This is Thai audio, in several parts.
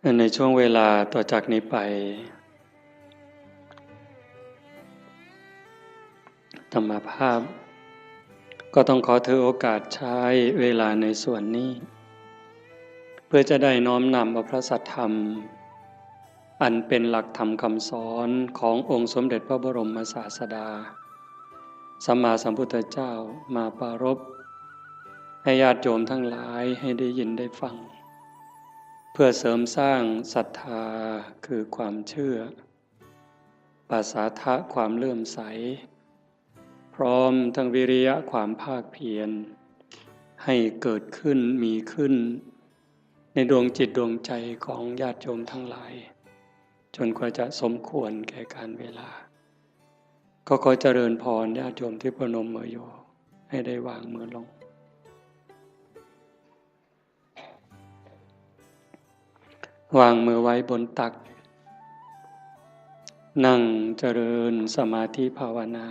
ในช่วงเวลาต่อจากนี้ไปธรรมภาพก็ต้องขอถือโอกาสใช้เวลาในส่วนนี้เพื่อจะได้น้อมนำเอาพระสัทธรรมอันเป็นหลักธรรมคำสอนขององค์สมเด็จพระบรมศาสดาสัมมาสัมพุทธเจ้ามาปรารภให้ญาติโยมทั้งหลายให้ได้ยินได้ฟังเพื่อเสริมสร้างศรัทธาคือความเชื่อปาสาทะความเลื่อมใสพร้อมทั้งวิริยะความภาคเพียรให้เกิดขึ้นมีขึ้นในดวงจิตดวงใจของญาติโยมทั้งหลายจนกว่าจะสมควรแก่การเวลาก็ขอเจริญพรญาติโยมที่ประนมมืออยู่ให้ได้วางมือลงวางมือไว้บนตักนั่งเจริญสมาธิภาวนา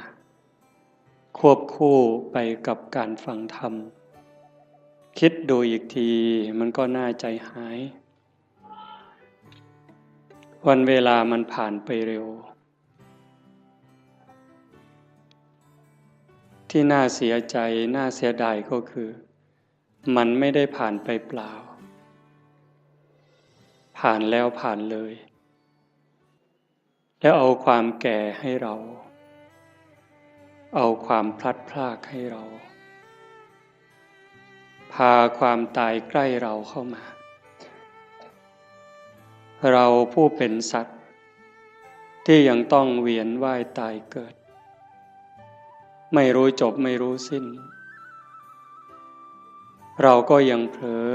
ควบคู่ไปกับการฟังธรรมคิดดูอีกทีมันก็น่าใจหายวันเวลามันผ่านไปเร็วที่น่าเสียใจน่าเสียดายก็คือมันไม่ได้ผ่านไปเปล่าผ่านแล้วผ่านเลยแล้วเอาความแก่ให้เราเอาความพลัดพรากให้เราพาความตายใกล้เราเข้ามาเราผู้เป็นสัตว์ที่ยังต้องเวียนว่ายตายเกิดไม่รู้จบไม่รู้สิ้นเราก็ยังเผลอ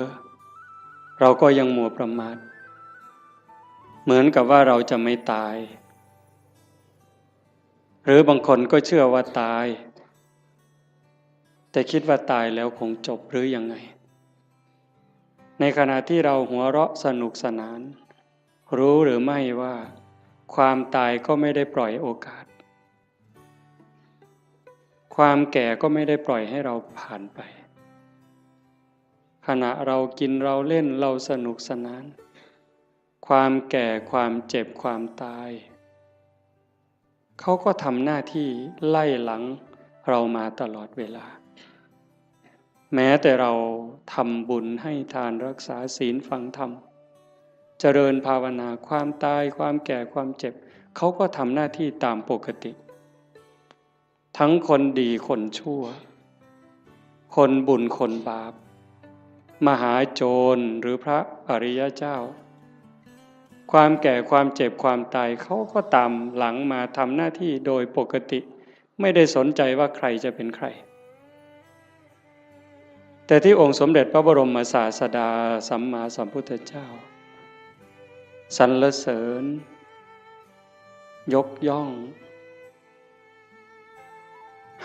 เราก็ยังมัวประมาทเหมือนกับว่าเราจะไม่ตายหรือบางคนก็เชื่อว่าตายแต่คิดว่าตายแล้วคงจบหรือยังไงในขณะที่เราหัวเราะสนุกสนานรู้หรือไม่ว่าความตายก็ไม่ได้ปล่อยโอกาสความแก่ก็ไม่ได้ปล่อยให้เราผ่านไปขณะเรากินเราเล่นเราสนุกสนานความแก่ความเจ็บความตายเขาก็ทำหน้าที่ไล่หลังเรามาตลอดเวลาแม้แต่เราทำบุญให้ทานรักษาศีลฟังธรรมเจริญภาวนาความตายความแก่ความเจ็บเขาก็ทำหน้าที่ตามปกติทั้งคนดีคนชั่วคนบุญคนบาปมหาโจรหรือพระอริยเจ้าความแก่ความเจ็บความตายเขาก็ตามหลังมาทำหน้าที่โดยปกติไม่ได้สนใจว่าใครจะเป็นใครแต่ที่องค์สมเด็จพระบรมศาสดาสัมมาสัมพุทธเจ้าสรรเสริญยกย่อง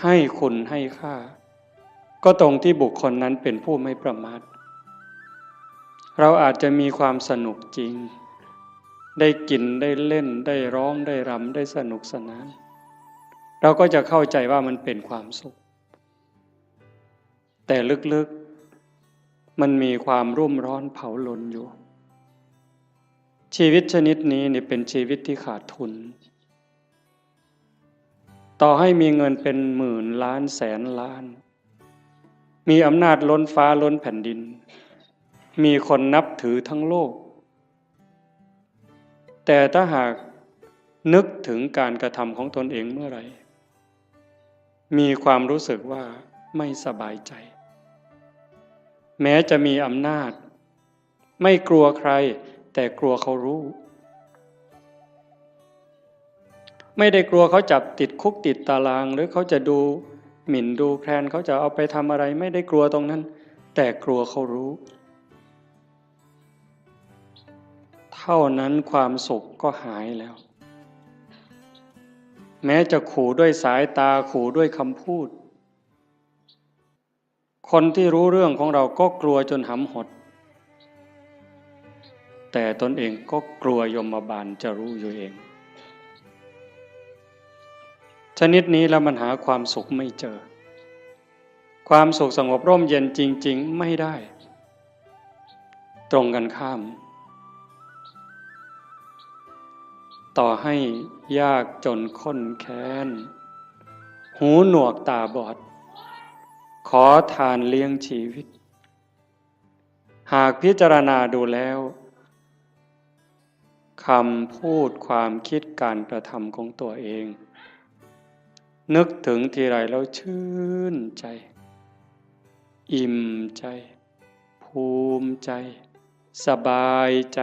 ให้คุณให้ค่าก็ตรงที่บุคคลนั้นเป็นผู้ไม่ประมาทเราอาจจะมีความสนุกจริงได้กินได้เล่นได้ร้องได้รำได้สนุกสนานเราก็จะเข้าใจว่ามันเป็นความสุขแต่ลึกๆมันมีความรุ่มร้อนเผาลนอยู่ชีวิตชนิดนี้เนี่ยเป็นชีวิตที่ขาดทุนต่อให้มีเงินเป็นหมื่นล้านแสนล้านมีอำนาจล้นฟ้าล้นแผ่นดินมีคนนับถือทั้งโลกแต่ถ้าหากนึกถึงการกระทำของตนเองเมื่อไหร่มีความรู้สึกว่าไม่สบายใจแม้จะมีอำนาจไม่กลัวใครแต่กลัวเขารู้ไม่ได้กลัวเขาจับติดคุกติดตารางหรือเขาจะดูหมิ่นดูแคลนเขาจะเอาไปทำอะไรไม่ได้กลัวตรงนั้นแต่กลัวเขารู้เท่านั้นความสุขก็หายแล้วแม้จะขู่ด้วยสายตาขู่ด้วยคำพูดคนที่รู้เรื่องของเราก็กลัวจนหำหดแต่ตนเองก็กลัวยมบาลจะรู้อยู่เองชนิดนี้แล้วมันหาความสุขไม่เจอความสุขสงบร่มเย็นจริงๆไม่ได้ตรงกันข้าม ต่อให้ยากจนข้นแค้นหูหนวกตาบอดขอทานเลี้ยงชีวิตหากพิจารณาดูแล้วคำพูดความคิดการกระทำของตัวเองนึกถึงทีไรแล้วชื่นใจอิ่มใจภูมิใจสบายใจ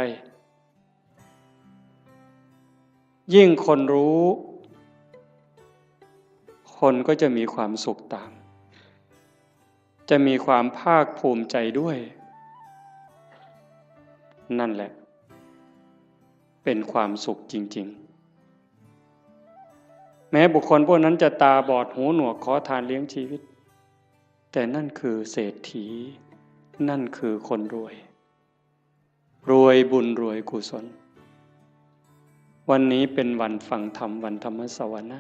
ยิ่งคนรู้คนก็จะมีความสุขตามจะมีความภาคภูมิใจด้วยนั่นแหละเป็นความสุขจริงๆแม้บุคคลพวกนั้นจะตาบอดหูหนวกขอทานเลี้ยงชีวิตแต่นั่นคือเศรษฐีนั่นคือคนรวยรวยบุญรวยกุศลวันนี้เป็นวันฟังธรรมวันธรรมสวนะ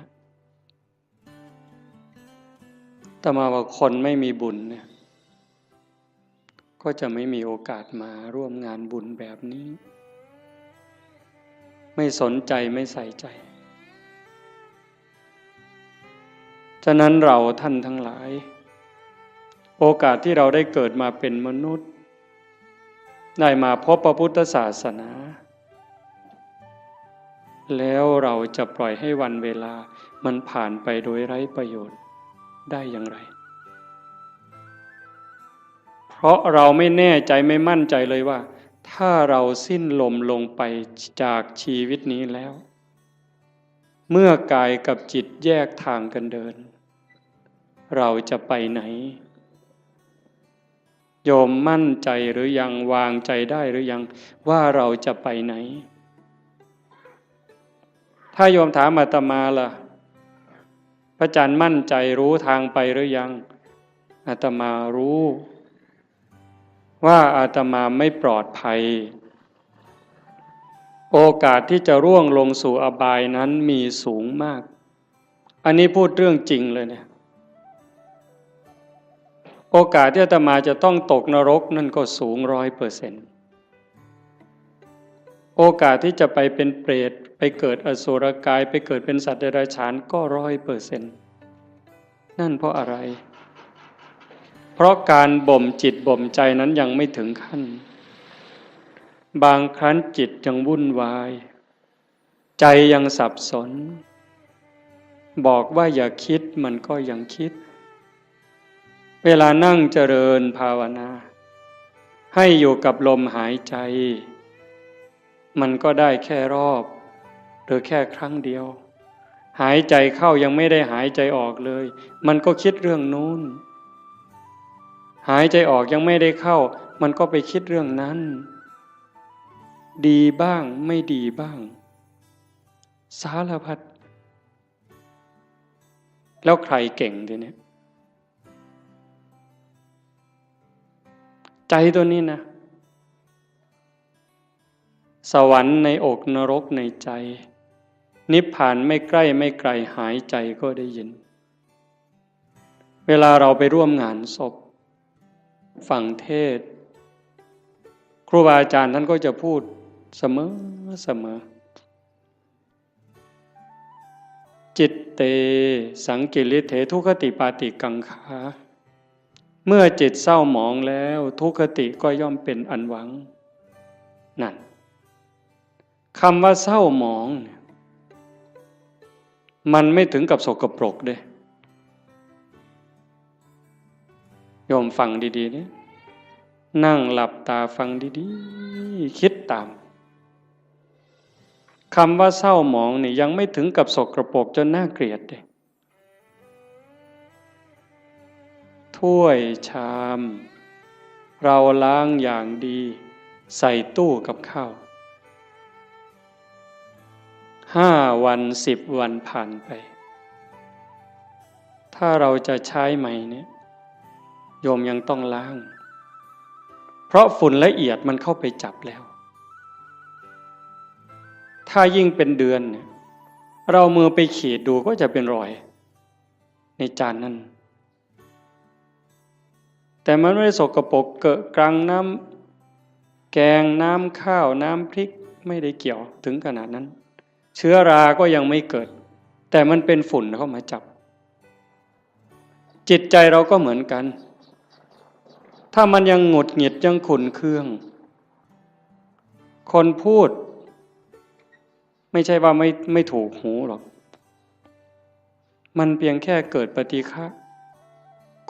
แต่มาว่าคนไม่มีบุญเนี่ยก็จะไม่มีโอกาสมาร่วมงานบุญแบบนี้ไม่สนใจไม่ใส่ใจฉะนั้นเราท่านทั้งหลายโอกาสที่เราได้เกิดมาเป็นมนุษย์ได้มาพบพระพุทธศาสนาแล้วเราจะปล่อยให้วันเวลามันผ่านไปโดยไร้ประโยชน์ได้อย่างไรเพราะเราไม่แน่ใจไม่มั่นใจเลยว่าถ้าเราสิ้นลมลงไปจากชีวิตนี้แล้วเมื่อกายกับจิตแยกทางกันเดินเราจะไปไหนโยมมั่นใจหรือยังวางใจได้หรือยังว่าเราจะไปไหนถ้าโยมถามอาตมาล่ะพระอาจารย์มั่นใจรู้ทางไปหรือยังอาตมารู้ว่าอาตมาไม่ปลอดภัยโอกาสที่จะร่วงลงสู่อบายนั้นมีสูงมากอันนี้พูดเรื่องจริงเลยเนี่ยโอกาสที่อาตมาจะต้องตกนรกนั่นก็สูง100%โอกาสที่จะไปเป็นเปรตไปเกิดอสุรกายไปเกิดเป็นสัตว์เดรัจฉานก็100%นั่นเพราะอะไรเพราะการบ่มจิตบ่มใจนั้นยังไม่ถึงขั้นบางครั้งจิตยังวุ่นวายใจยังสับสนบอกว่าอย่าคิดมันก็ยังคิดเวลานั่งเจริญภาวนาให้อยู่กับลมหายใจมันก็ได้แค่รอบหรือแค่ครั้งเดียวหายใจเข้ายังไม่ได้หายใจออกเลยมันก็คิดเรื่องนู้นหายใจออกยังไม่ได้เข้ามันก็ไปคิดเรื่องนั้นดีบ้างไม่ดีบ้างสารพัดแล้วใครเก่งทีนี้ใจตัวนี้นะสวรรค์ในอกนรกในใจนิพพานไม่ใกล้ไม่ไกลหายใจก็ได้ยินเวลาเราไปร่วมงานศพฟังเทศน์ครูบาอาจารย์ท่านก็จะพูดเสมอจิตเตสังกิริเถทุคติปาติกังขาเมื่อจิตเศร้าหมองแล้วทุกขติก็ย่อมเป็นอันหวังนั่นคำว่าเศร้าหมองมันไม่ถึงกับสกปรกเด้โยมฟังดีๆนี่นั่งหลับตาฟังดีๆคิดตามคำว่าเศร้าหมองนี่ยังไม่ถึงกับสกปรกจนน่าเกลียดเด้ถ้วยชามเราล้างอย่างดีใส่ตู้กับข้าว5 วัน10 วันผ่านไปถ้าเราจะใช้ใหม่เนี่ยโยมยังต้องล้างเพราะฝุ่นละเอียดมันเข้าไปจับแล้วถ้ายิ่งเป็นเดือนเนี่ยเรามือไปขีดดูก็จะเป็นรอยในจานนั้นแต่มันไม่ได้สกปรกเกอะกรังน้ำแกงน้ำข้าวน้ำพริกไม่ได้เกี่ยวถึงขนาดนั้น เชื้อราก็ยังไม่เกิดแต่มันเป็นฝุ่นเข้ามาจับจิตใจเราก็เหมือนกันถ้ามันยังหงุดหงิดยังขุ่นเคืองคนพูดไม่ใช่ว่าไม่ถูกหูหรอกมันเพียงแค่เกิดปฏิฆะ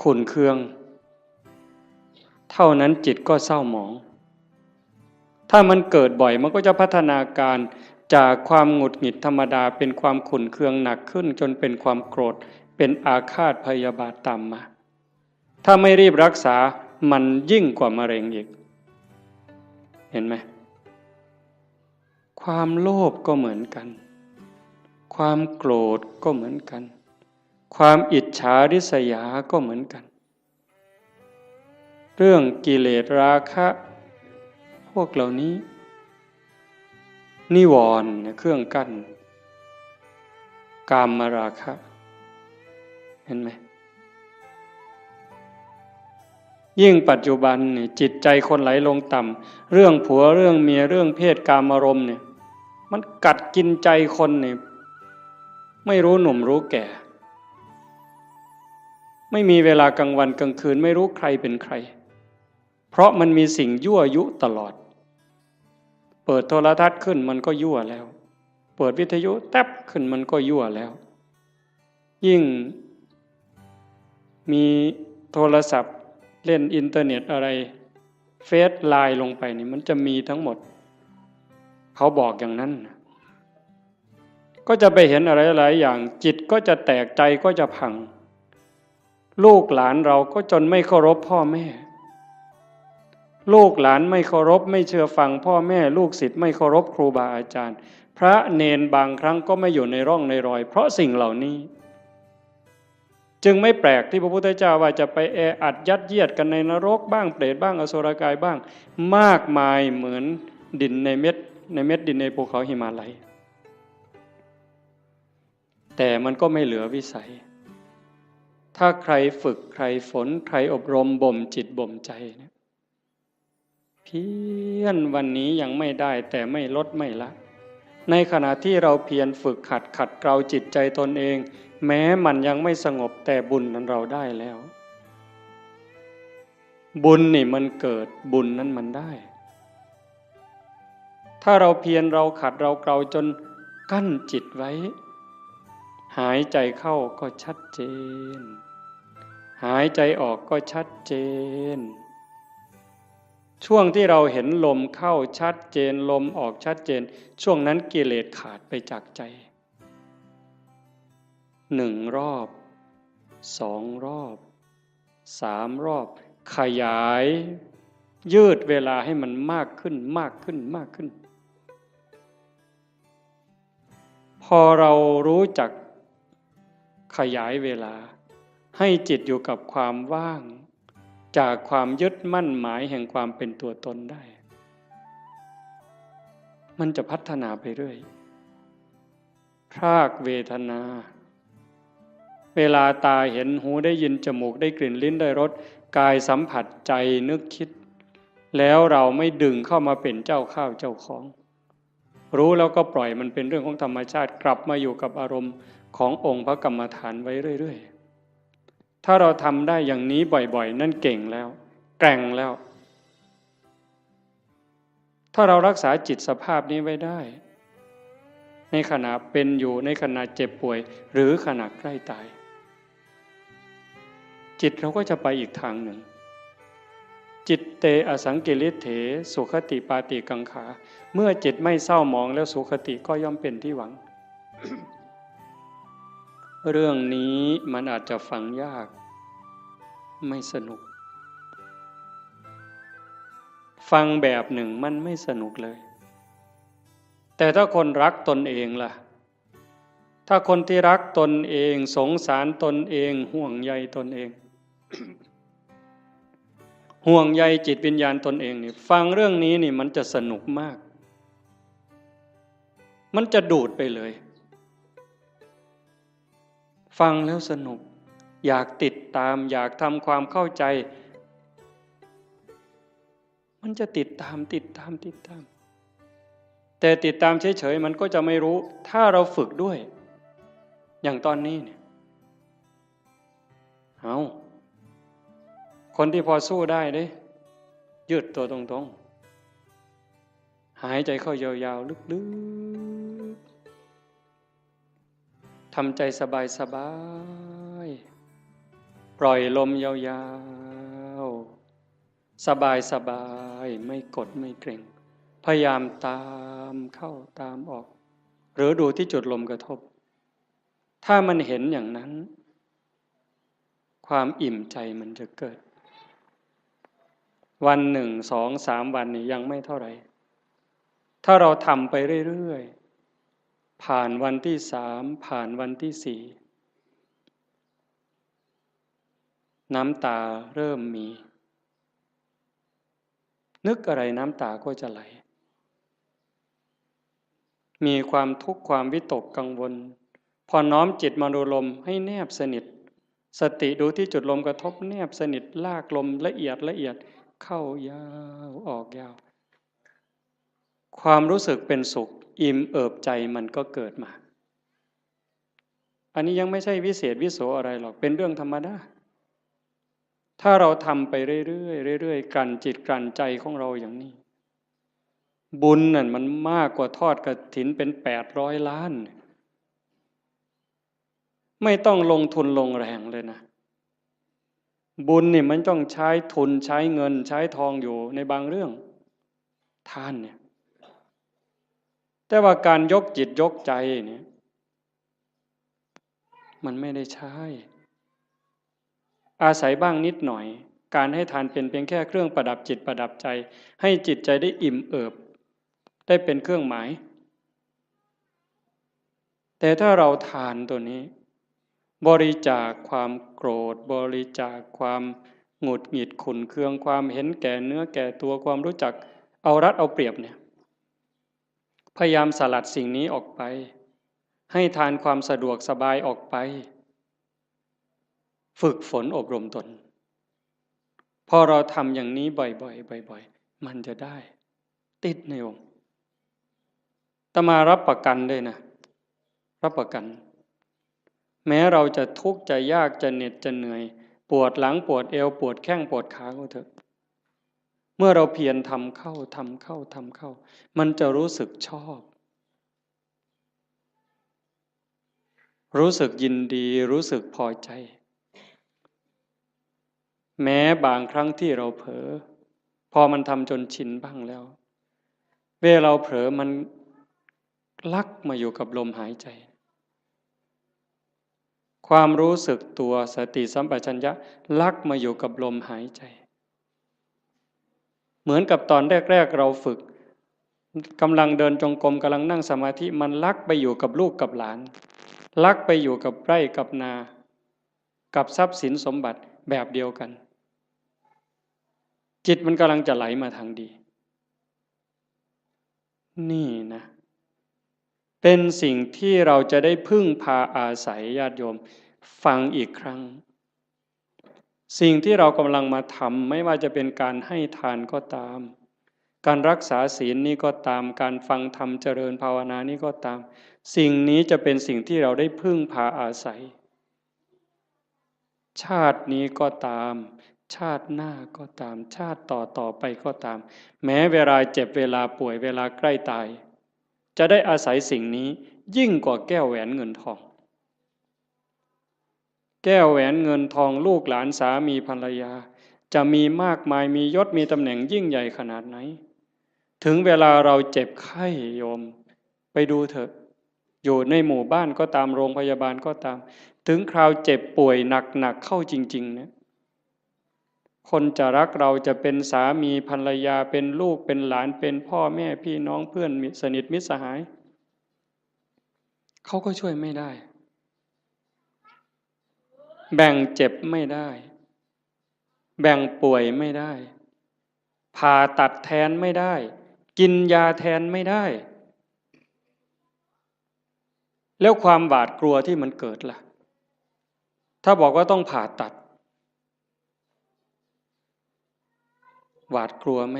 ขุ่นเคืองเท่านั้นจิตก็เศร้าหมองถ้ามันเกิดบ่อยมันก็จะพัฒนาการจากความหงุดหงิดธรรมดาเป็นความขุ่นเคืองหนักขึ้นจนเป็นความโกรธเป็นอาฆาตพยาบาทตามมาถ้าไม่รีบรักษามันยิ่งกว่ามะเร็งอีกเห็นไหมความโลภก็เหมือนกันความโกรธก็เหมือนกันความอิจฉาริษยาก็เหมือนกันเรื่องกิเลสราคะพวกเหล่านี้นิวรณ์เครื่องกั้นกามราคะเห็นไหมยิ่งปัจจุบันเนี่ยจิตใจคนไหลลงต่ำเรื่องผัวเรื่องเมียเรื่องเพศกามารมณ์เนี่ยมันกัดกินใจคนเนี่ยไม่รู้หนุ่มรู้แก่ไม่มีเวลากลางวันกลางคืนไม่รู้ใครเป็นใครเพราะมันมีสิ่งยั่วยุตลอดเปิดโทรทัศน์ขึ้นมันก็ยั่วแล้วเปิดวิทยุแทบขึ้นมันก็ยั่วแล้วยิ่งมีโทรศัพท์เล่นอินเทอร์เน็ตอะไรเฟซไลน์ลงไปนี่มันจะมีทั้งหมดเขาบอกอย่างนั้นก็จะไปเห็นอะไรหลายอย่างจิตก็จะแตกใจก็จะพังลูกหลานเราก็จนไม่เคารพพ่อแม่ลูกหลานไม่เคารพไม่เชื่อฟังพ่อแม่ลูกศิษย์ไม่เคารพครูบาอาจารย์พระเนนบางครั้งก็ไม่อยู่ในร่องในรอยเพราะสิ่งเหล่านี้จึงไม่แปลกที่พระพุทธเจ้าว่าจะไปแออัดยัดเยียดกันในนรกบ้างเปรตบ้างอสุรกายบ้างมากมายเหมือนดินในเม็ดดินในภูเขาหิมาลัยแต่มันก็ไม่เหลือวิสัยถ้าใครฝึกใครฝนใครอบรมบ่มจิตบ่มใจเนี่ยเพียรวันนี้ยังไม่ได้แต่ไม่ลดไม่ละในขณะที่เราเพียรฝึกขัดเกลาจิตใจตนเองแม้มันยังไม่สงบแต่บุญนั้นเราได้แล้วบุญนี่มันเกิดบุญนั้นมันได้ถ้าเราเพียรเราขัดเราเกลาจนกั้นจิตไว้หายใจเข้าก็ชัดเจนหายใจออกก็ชัดเจนช่วงที่เราเห็นลมเข้าชัดเจนลมออกชัดเจนช่วงนั้นกิเลสขาดไปจากใจ1 รอบ2 รอบ3 รอบขยายยืดเวลาให้มันมากขึ้นพอเรารู้จักขยายเวลาให้จิตอยู่กับความว่างจากความยึดมั่นหมายแห่งความเป็นตัวตนได้มันจะพัฒนาไปเรื่อยพรากเวทนาเวลาตาเห็นหูได้ยินจมูกได้กลิ่นลิ้นได้รสกายสัมผัสใจนึกคิดแล้วเราไม่ดึงเข้ามาเป็นเจ้าข้าวเจ้าของรู้แล้วก็ปล่อยมันเป็นเรื่องของธรรมชาติกลับมาอยู่กับอารมณ์ขององค์พระกรรมฐานไว้เรื่อยๆถ้าเราทำได้อย่างนี้บ่อยๆนั่นเก่งแล้วแกร่งแล้วถ้าเรารักษาจิตสภาพนี้ไว้ได้ในขณะเป็นอยู่ในขณะเจ็บป่วยหรือขณะใกล้ตายจิตเราก็จะไปอีกทางหนึ่งจิตเตอสังกิริเถสุขติปาติกังขาเมื่อจิตไม่เศร้าหมองแล้วสุขติก็ย่อมเป็นที่หวัง เรื่องนี้มันอาจจะฟังยากไม่สนุกฟังแบบหนึ่งมันไม่สนุกเลยแต่ถ้าคนรักตนเองล่ะถ้าคนที่รักตนเองสงสารตนเองห่วงใยตนเอง ห่วงใยจิตวิญญาณตนเองนี่ฟังเรื่องนี้นี่มันจะสนุกมากมันจะดูดไปเลยฟังแล้วสนุกอยากติดตามอยากทำความเข้าใจมันจะติดตาม แต่ติดตามเฉยๆมันก็จะไม่รู้ถ้าเราฝึกด้วยอย่างตอนนี้เนี่ยเอาคนที่พอสู้ได้เด้ยืดตัวตรงๆหายใจเข้ายาวๆลึกๆทำใจสบายๆปล่อยลมยาวๆสบายๆไม่กดไม่เกร็งพยายามตามเข้าตามออกหรือดูที่จุดลมกระทบถ้ามันเห็นอย่างนั้นความอิ่มใจมันจะเกิดวันหนึ่งสองสามวันนี้ยังไม่เท่าไหร่ถ้าเราทำไปเรื่อยๆผ่านวันที่สามผ่านวันที่สี่น้ำตาเริ่มมีนึกอะไรน้ำตาก็จะไหลมีความทุกข์ความวิตกกังวลพอน้อมจิตมาดูลมให้แนบสนิทสติดูที่จุดลมกระทบแนบสนิทลากลมละเอียดเข้ายาวออกยาวความรู้สึกเป็นสุขอิ่มเอิบใจมันก็เกิดมาอันนี้ยังไม่ใช่วิเศษวิโสอะไรหรอกเป็นเรื่องธรรมดาถ้าเราทำไปเรื่อยๆกลั่นจิตกลั่นใจของเราอย่างนี้บุญนั่นมันมากกว่าทอดกฐินเป็น800 ล้านไม่ต้องลงทุนลงแรงเลยนะบุญนี่มันต้องใช้ทุนใช้เงินใช้ทองอยู่ในบางเรื่องทานเนี่ยแต่ว่าการยกจิตยกใจเนี่ยมันไม่ได้ใช้อาศัยบ้างนิดหน่อยการให้ทานเป็นเพียงแค่เครื่องประดับจิตประดับใจให้จิตใจได้อิ่มเอิบได้เป็นเครื่องหมายแต่ถ้าเราทานตัวนี้บริจาคความโกรธบริจาคความหงุดหงิดขุ่นเคืองความเห็นแก่เนื้อแก่ตัวความรู้จักเอารัดเอาเปรียบเนี่ยพยายามสลัดสิ่งนี้ออกไปให้ทานความสะดวกสบายออกไปฝึกฝนอบรมตนพอเราทำอย่างนี้บ่อยๆมันจะได้ติดในองค์อาตมารับประกันเลยนะรับประกันแม้เราจะทุกข์จะยากจะเหน็ดจะเหนื่อยปวดหลังปวดเอวปวดแข้งปวดขาก็เถอะเมื่อเราเพียรทำเข้ามันจะรู้สึกชอบรู้สึกยินดีรู้สึกพอใจแม้บางครั้งที่เราเผลอพอมันทำจนชินบ้างแล้วเวลาเราเผลอมันลักมาอยู่กับลมหายใจความรู้สึกตัวสติสัมปชัญญะลักมาอยู่กับลมหายใจเหมือนกับตอนแรกๆเราฝึกกำลังเดินจงกรมกำลังนั่งสมาธิมันลักไปอยู่กับลูกกับหลานลักไปอยู่กับไร่กับนากับทรัพย์สินสมบัติแบบเดียวกันจิตมันกำลังจะไหลมาทางดีนี่นะเป็นสิ่งที่เราจะได้พึ่งพาอาศัยญาติโยมฟังอีกครั้งสิ่งที่เรากำลังมาทำไม่ว่าจะเป็นการให้ทานก็ตามการรักษาศีลนี่ก็ตามการฟังธรรมเจริญภาวนานี่ก็ตามสิ่งนี้จะเป็นสิ่งที่เราได้พึ่งพาอาศัยชาตินี้ก็ตามชาติหน้าก็ตามชาติต่อไปก็ตามแม้เวลาเจ็บเวลาป่วยเวลาใกล้ตายจะได้อาศัยสิ่งนี้ยิ่งกว่าแก้วแหวนเงินทองแก้วแหวนเงินทองลูกหลานสามีภรรยาจะมีมากมายมียศมีตำแหน่งยิ่งใหญ่ขนาดไหนถึงเวลาเราเจ็บไข้โยมไปดูเถอะอยู่ในหมู่บ้านก็ตามโรงพยาบาลก็ตามถึงคราวเจ็บป่วยหนักเข้าจริงๆเนี่ยคนจะรักเราจะเป็นสามีภรรยาเป็นลูกเป็นหลานเป็นพ่อแม่พี่น้องเพื่อนสนิทมิตรสหายเขาก็ช่วยไม่ได้แบ่งเจ็บไม่ได้แบ่งป่วยไม่ได้ผ่าตัดแทนไม่ได้กินยาแทนไม่ได้แล้วความหวาดกลัวที่มันเกิดล่ะถ้าบอกว่าต้องผ่าตัดหวาดกลัวไหม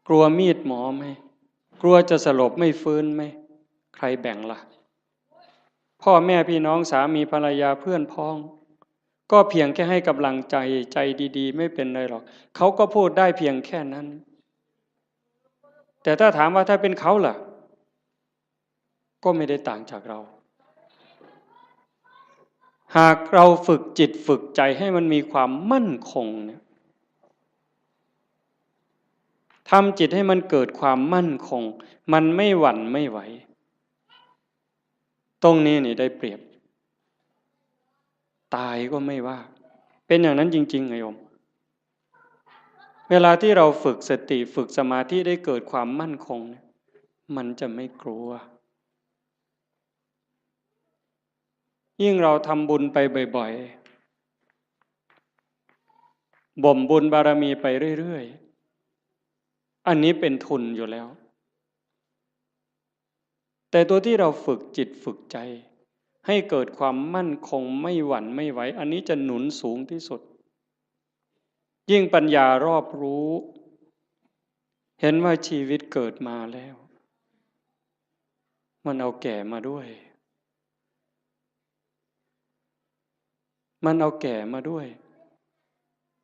กลัวมีดหมอไหม กลัวจะสลบไม่ฟื้นไหมใครแบ่งล่ะพ่อแม่พี่น้องสามีภรรยาเพื่อนพ้องก็เพียงแค่ให้กำลังใจใจดีๆไม่เป็นไรหรอกเขาก็พูดได้เพียงแค่นั้นแต่ถ้าถามว่าถ้าเป็นเขาล่ะก็ไม่ได้ต่างจากเราหากเราฝึกจิตฝึกใจให้มันมีความมั่นคงเนี่ยทำจิตให้มันเกิดความมั่นคงมันไม่หวั่นไม่ไหวตรงนี้นี่ได้เปรียบตายก็ไม่ว่าเป็นอย่างนั้นจริงๆไงโยมเวลาที่เราฝึกสติฝึกสมาธิได้เกิดความมั่นคงมันจะไม่กลัวยิ่งเราทำบุญไปบ่อยๆบ่มบุญบารมีไปเรื่อยๆอันนี้เป็นทุนอยู่แล้วแต่ตัวที่เราฝึกจิตฝึกใจให้เกิดความมั่นคงไม่หวั่นไม่ไหวอันนี้จะหนุนสูงที่สุดยิ่งปัญญารอบรู้เห็นว่าชีวิตเกิดมาแล้วมันเอาแก่มาด้วยมันเอาแก่มาด้วย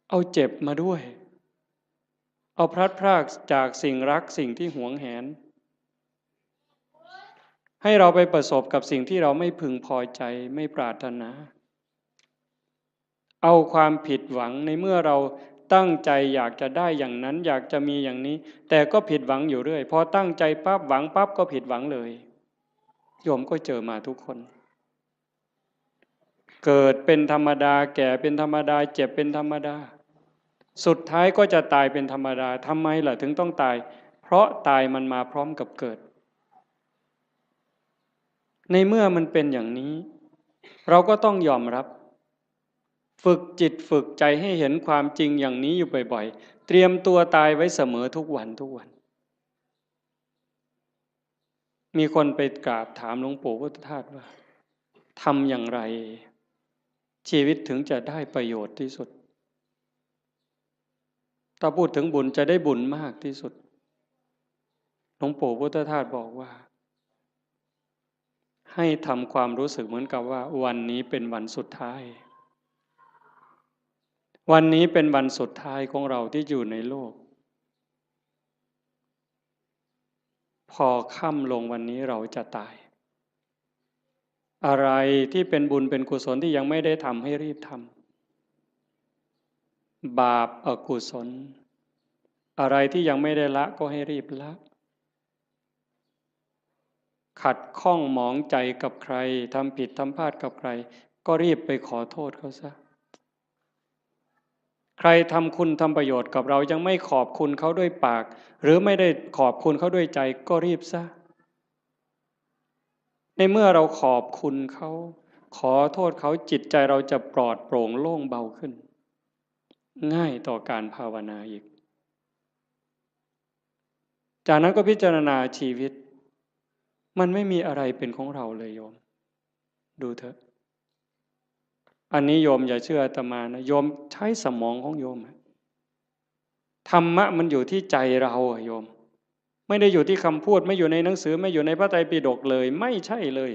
เอาเจ็บมาด้วยเอาพลัดพรากจากสิ่งรักสิ่งที่หวงแหนให้เราไปประสบกับสิ่งที่เราไม่พึงพอใจไม่ปรารถนาเอาความผิดหวังในเมื่อเราตั้งใจอยากจะได้อย่างนั้นอยากจะมีอย่างนี้แต่ก็ผิดหวังอยู่เรื่อยพอตั้งใจปั๊บหวังปั๊บก็ผิดหวังเลยโยมก็เจอมาทุกคนเกิดเป็นธรรมดาแก่เป็นธรรมดาเจ็บเป็นธรรมดาสุดท้ายก็จะตายเป็นธรรมดาทำไมล่ะถึงต้องตายเพราะตายมันมาพร้อมกับเกิดในเมื่อมันเป็นอย่างนี้เราก็ต้องยอมรับฝึกจิตฝึกใจให้เห็นความจริงอย่างนี้อยู่บ่อยๆเตรียมตัวตายไว้เสมอทุกวันทุกวันมีคนไปกราบถามหลวงปู่พุทธทาสว่าทำอย่างไรชีวิตถึงจะได้ประโยชน์ที่สุดถ้าพูดถึงบุญจะได้บุญมากที่สุดหลวงปู่พุทธทาสบอกว่าให้ทำความรู้สึกเหมือนกับว่าวันนี้เป็นวันสุดท้ายวันนี้เป็นวันสุดท้ายของเราที่อยู่ในโลกพอค่ำลงวันนี้เราจะตายอะไรที่เป็นบุญเป็นกุศลที่ยังไม่ได้ทำให้รีบทำบาปอกุศลอะไรที่ยังไม่ได้ละก็ให้รีบละขัดข้องหมองใจกับใครทำผิดทำพลาดกับใครก็รีบไปขอโทษเขาซะใครทำคุณทำประโยชน์กับเรายังไม่ขอบคุณเขาด้วยปากหรือไม่ได้ขอบคุณเขาด้วยใจก็รีบซะในเมื่อเราขอบคุณเขาขอโทษเขาจิตใจเราจะปลอดโปร่งโล่งเบาขึ้นง่ายต่อการภาวนาอีกจากนั้นก็พิจารณาชีวิตมันไม่มีอะไรเป็นของเราเลยโยมดูเถอะอันนี้โยมอย่าเชื่ออาตมานะโยมใช้สมองของโยมธรรมะมันอยู่ที่ใจเราโยมไม่ได้อยู่ที่คำพูดไม่อยู่ในหนังสือไม่อยู่ในพระไตรปิฎกเลยไม่ใช่เลย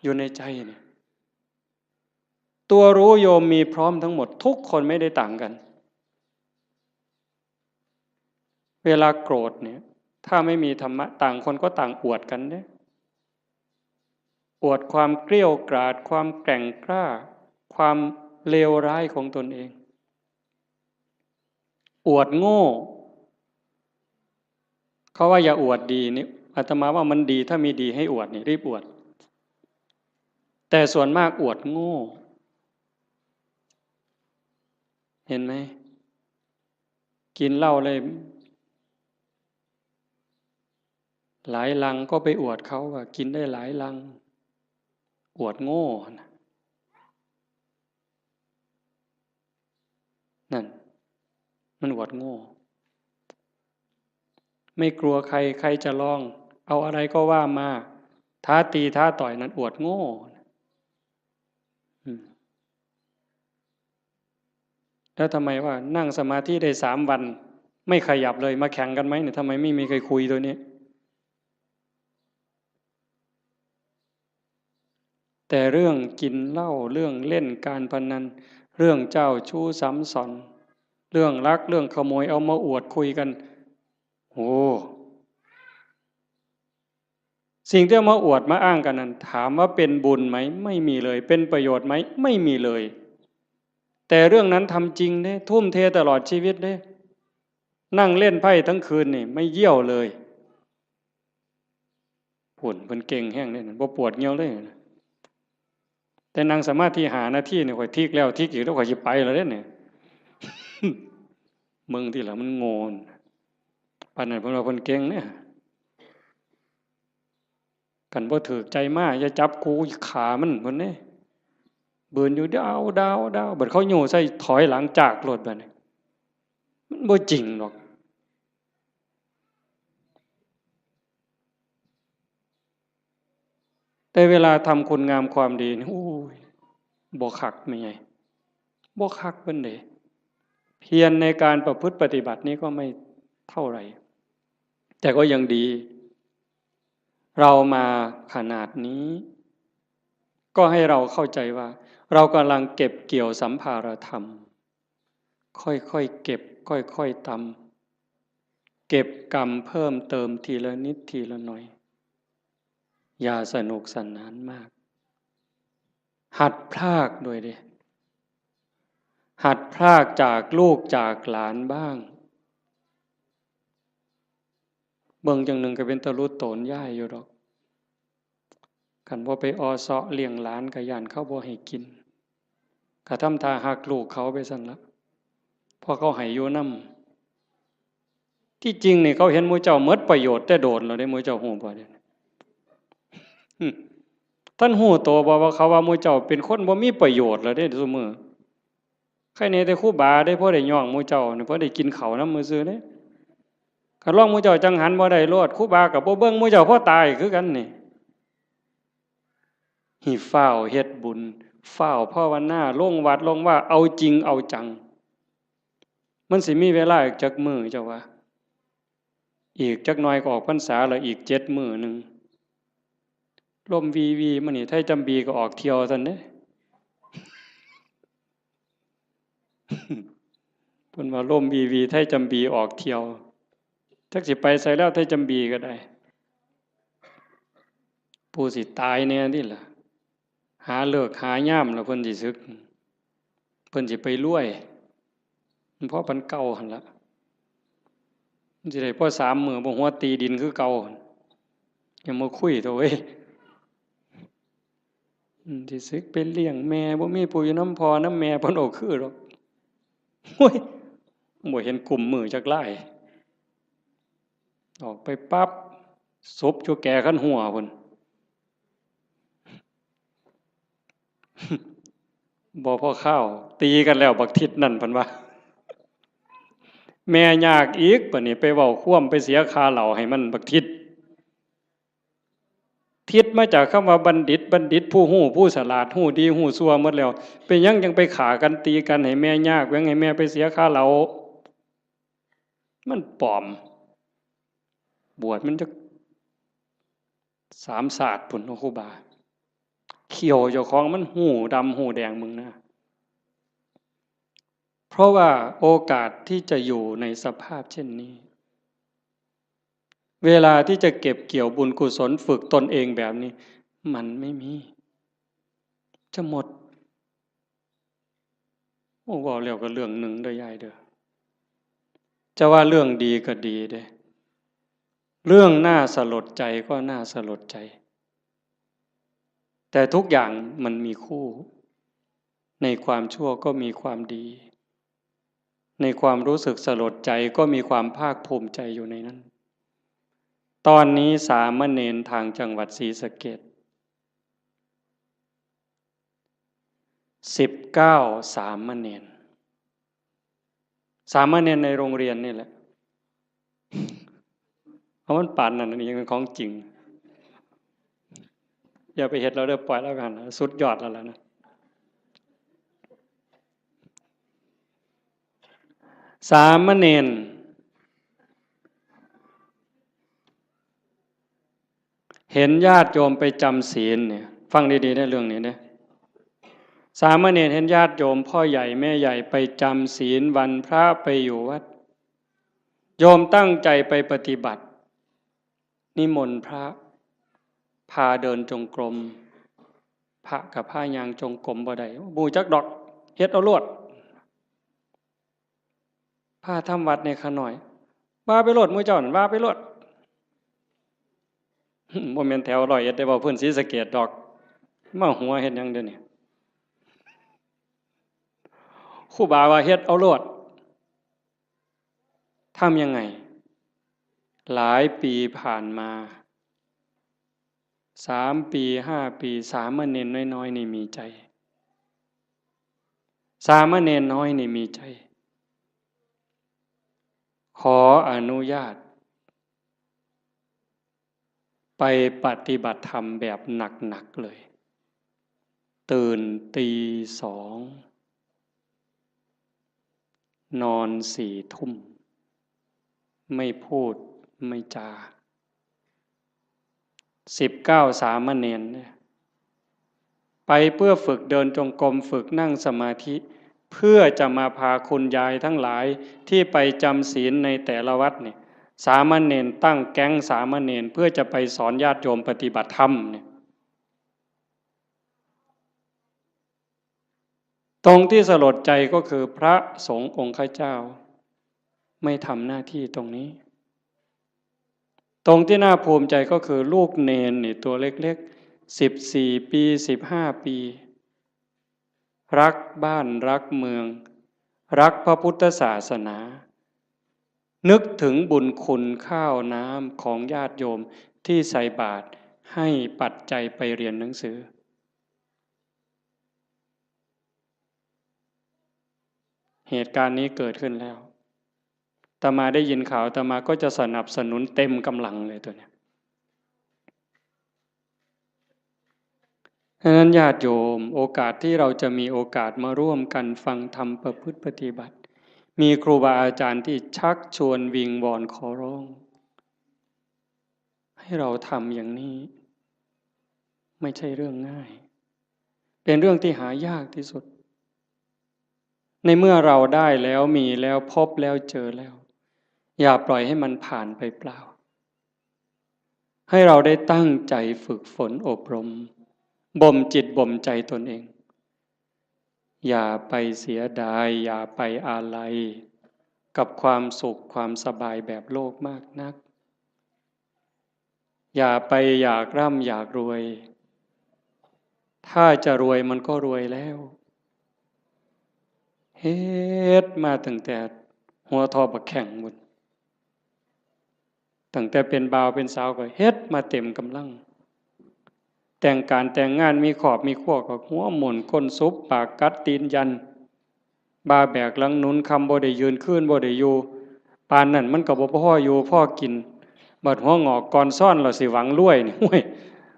อยู่ในใจเนี่ยตัวรู้โยมมีพร้อมทั้งหมดทุกคนไม่ได้ต่างกันเวลาโกรธเนี่ยถ้าไม่มีธรรมะต่างคนก็ต่างอวดกันเนี่ยอวดความเกรี้ยวกราดความแกร่งกล้าความเลวร้ายของตนเองอวดโง่เขาว่าอย่าอวดดีนี่อาตมาว่ามันดีถ้ามีดีให้อวดนี่รีบอวดแต่ส่วนมากอวดโง่เห็นไหมกินเหล้าเลยหลายลังก็ไปอวดเขาว่ากินได้หลายลังอวดโง่นั่นมันอวดโง่ไม่กลัวใครใครจะลองเอาอะไรก็ว่ามาท้าตีท้าต่อยนั้นอวดโง่แล้วทำไมว่านั่งสมาธิได้3 วัน ไม่ขยับเลยมาแข่งกันไหมเนี่ยทำไมไม่มีใครคุยตัวนี้แต่เรื่องกินเหล้าเรื่องเล่นการพนันเรื่องเจ้าชู้ซ้ำซ้อนเรื่องลักเรื่องขโมยเอามาอวดคุยกันโอ้สิ่งที่เอามาอวดมาอ้างกันนั้นถามว่าเป็นบุญไหมไม่มีเลยเป็นประโยชน์ไหมไม่มีเลยแต่เรื่องนั้นทำจริงเด้ทุ่มเทตลอดชีวิตเด้นั่งเล่นไพ่ทั้งคืนนี่ไม่เยี่ยวเลยผุ่นเป็นเก่งแห้งเนี่ยบ่ปวดเงี้ยวเลยแต่นั่งสมาธิหาหน้าที่เนี่ยข่อยทิกแล้วทิกอีกแล้วข่อยจะไปแล้วเนี่ยมึงที่หลังมันโงนปานนั้นเพิ่นว่าเพิ่นเก่งเนี่ยกันบ่ถูกใจมากอย่าจับกูขามันเพิ่นเด้เบิ่นอยู่ดาวบัดเขาโยใส่ถอยหลังจากรถบัดนี้มันบ่จริงหรอกแต่เวลาทำคุณงามความดีนี่โอ้ยบ่คักไม่ใหญ่บ่คักเพิ่นเด้เพียรในการประพฤติปฏิบัตินี้ก็ไม่เท่าไหร่แต่ก็ยังดีเรามาขนาดนี้ก็ให้เราเข้าใจว่าเรากำลังเก็บเกี่ยวสัมภารธรรมค่อยๆเก็บค่อยๆตำเก็บกรรมเพิ่มเติมทีละนิดทีละหน่อยอย่าสนุกสนานมากหัดพรากด้วยดิหัดพรากจากลูกจากหลานบ้างเบิ่งจังหนึ่งก็เป็นตะลุโตนย่ายอยู่ดอกกันบ่ไปออเซาะเลี้ยงหลานก็ย่านเขาบ่ให้กินก็ทำท่าหักลูกเขาไปซั่นละพอเขาให้อยู่นำที่จริงนี่เขาเห็นหมู่เจ้าหมดประโยชน์แต่โดนแล้วได้หมู่เจ้าฮู้บ่เด้ท่านฮู้โตบ่ว่าเขาว่าหมู่เจ้าเป็นคนบ่มีประโยชน์แล้วเด้ซุมื้อใครแน่แต่ครูบาได้พอได้ย่องหมู่เจ้านี่พอได้กินข้าวนำมื้อซื่อเด้คันลองหมู่เจ้าจังหันบ่ได้โลดครูบาก็บ่เบิ่งหมู่เจ้าพอตายคือกันนี่หิฟ้าวเฮ็ดบุญฟ้าวภาวนาลงวัดลงว่าเอาจริงเอาจังมันสิมีเวลาอีกจักมื้อเจ้าว่าอีกจักหน่อยก็ออกพรรษาแล้วอีก7มื้อนึงลมวีมันนี่ไทจำบีก็ออกเที่ยวซั่นเด้เพิ่นว่าลมวีไทจำบีออกเที่ยวจักสิไปไสแล้วไทจำบีก็ได้ผู้สิตายแน่นี่ล่ะหาเลิกหายามแล้วเพิ่นสิสึกเพิ่นสิไปรวยเพราะปันเก่าหั่นล่ะมันสิได้พอ3มื้อบ่หัวตีดินคือเก่ายังมาคุยตัวเว้ยสิสึกเป็นเลี้ยงแม่บ่มีผู้อยู่นำพ่อนำแม่เพิ่นเอาคือดอกโอ้ยบ่เห็นกลุ่มมือจักหลายออกไปปั๊บศพอยู่แก่คันหัวพุ่นบ่พอข้าวตีกันแล้วบักทิศนั่นเพิ่นว่าแม่ยากอีกบัดนี้ไปเว้าคว่ำไปเสียค่าเหล้าให้มันบักทิศทิศมาจากคำว่าบัณฑิตผู้ฮู้ผู้ฉลาดฮู้ดีฮู้ชั่วหมดแล้วเป็นยังไปฆ่ากันตีกันให้แม่ยากให้แม่ไปเสียค่าเหล้ามันปลอมบวชมันจะ3ศาสตร์พุ่นครูบาเขียวเจ้าของมันหูดำหูแดงมึงนะเพราะว่าโอกาสที่จะอยู่ในสภาพเช่นนี้เวลาที่จะเก็บเกี่ยวบุญกุศลฝึกตนเองแบบนี้มันไม่มีจะหมดโอ้ว่าแล้วก็เรื่องหนึ่งเด้อยายเด้อจะว่าเรื่องดีก็ดีเด้เรื่องน่าสลดใจก็น่าสลดใจแต่ทุกอย่างมันมีคู่ในความชั่วก็มีความดีในความรู้สึกสลดใจก็มีความภาคภูมิใจอยู่ในนั้นตอนนี้สามเณรทางจังหวัดศรีสะเกษ19สามเณรในโรงเรียนนี่แหละเพราะมันป่านนั่นนี่ยังเป็นของจริงอย่าไปเห็นเราเด้อปล่อยแล้วกันสุดยอดแล้วนะสามเณร เห็นญาติโยมไปจำศีลเนี่ยฟังดีๆได้เรื่องนี้นะสามเณรเห็นญาติโยมพ่อใหญ่แม่ใหญ่ไปจำศีลวันพระไปอยู่วัดโยมตั้งใจไปปฏิบัตินิมนต์พระพาเดินจงกรมพระกับผ้ายางจงกรมบ่ได้บูจักดอกเฮ็ดเอาโลดพาทำวัดในขน่อยว่าไปโลดมื้อเจ้านั่นว่าไปโลดบ่แม่นแถวร้อยเอ็ดได้บ่เพิ่นศรีสะเกษดอกมาหัวเฮ็ดหยังเดี๋ยวนี้ครูบาว่าเฮ็ดเอาโลดทำยังไงหลายปีผ่านมา3 ปี5 ปีสามเณรน้อยๆนี่มีใจสามเณรน้อยนี่มีใจขออนุญาตไปปฏิบัติธรรมแบบหนักๆเลยตื่นตี 2นอน4 ทุ่มไม่พูดไม่จา19สามเณรเนี่ยไปเพื่อฝึกเดินจงกรมฝึกนั่งสมาธิเพื่อจะมาพาคุณยายทั้งหลายที่ไปจำศีลในแต่ละวัดเนี่ยสามเณรตั้งแก๊งสามเณรเพื่อจะไปสอนญาติโยมปฏิบัติธรรมเนี่ยตรงที่สลดใจก็คือพระสงฆ์องค์ข้าเจ้าไม่ทำหน้าที่ตรงนี้ตรงที่น่าภูมิใจก็คือลูกเนนนี่ตัวเล็กๆ14 ปี15 ปีรักบ้านรักเมืองรักพระพุทธศาสนานึกถึงบุญคุณข้าวน้ำของญาติโยมที่ใส่บาตรให้ปัจจัยไปเรียนหนังสือเหตุการณ์นี้เกิดขึ้นแล้วอาตมาได้ยินข่าวอาตมาก็จะสนับสนุนเต็มกำลังเลยตัวเนี้ยฉะนั้นญาติโยมโอกาสที่เราจะมีโอกาสมาร่วมกันฟังธรรมประพฤติปฏิบัติมีครูบาอาจารย์ที่ชักชวนวิงวอนขอร้องให้เราทำอย่างนี้ไม่ใช่เรื่องง่ายเป็นเรื่องที่หายากที่สุดในเมื่อเราได้แล้วมีแล้วพบแล้วเจอแล้วอย่าปล่อยให้มันผ่านไปเปล่าให้เราได้ตั้งใจฝึกฝนอบรมบ่มจิตบ่มใจตนเองอย่าไปเสียดายอย่าไปอาลัยกับความสุขความสบายแบบโลกมากนักอย่าไปอยากร่ำอยากรวยถ้าจะรวยมันก็รวยแล้วเฮ็ดมาตั้งแต่หัวทอบักแข่งหมดตั้งแต่เป็นบ่าวเป็นสาวก็เฮ็ดมาเต็มกำลังแต่งการแต่งงานมีขอบมีขั้วก็หัวหมุนก้นซุบปากกัดตีนยันบาแบกหลังหนุนคำบ่ได้ยืนขึ้นบ่ได้อยู่ปานนั่นมันก็บ่พออยู่พอกินบัดหัวงอกก่อนซ่อนเราสิหวังรวยนี่โอ้ย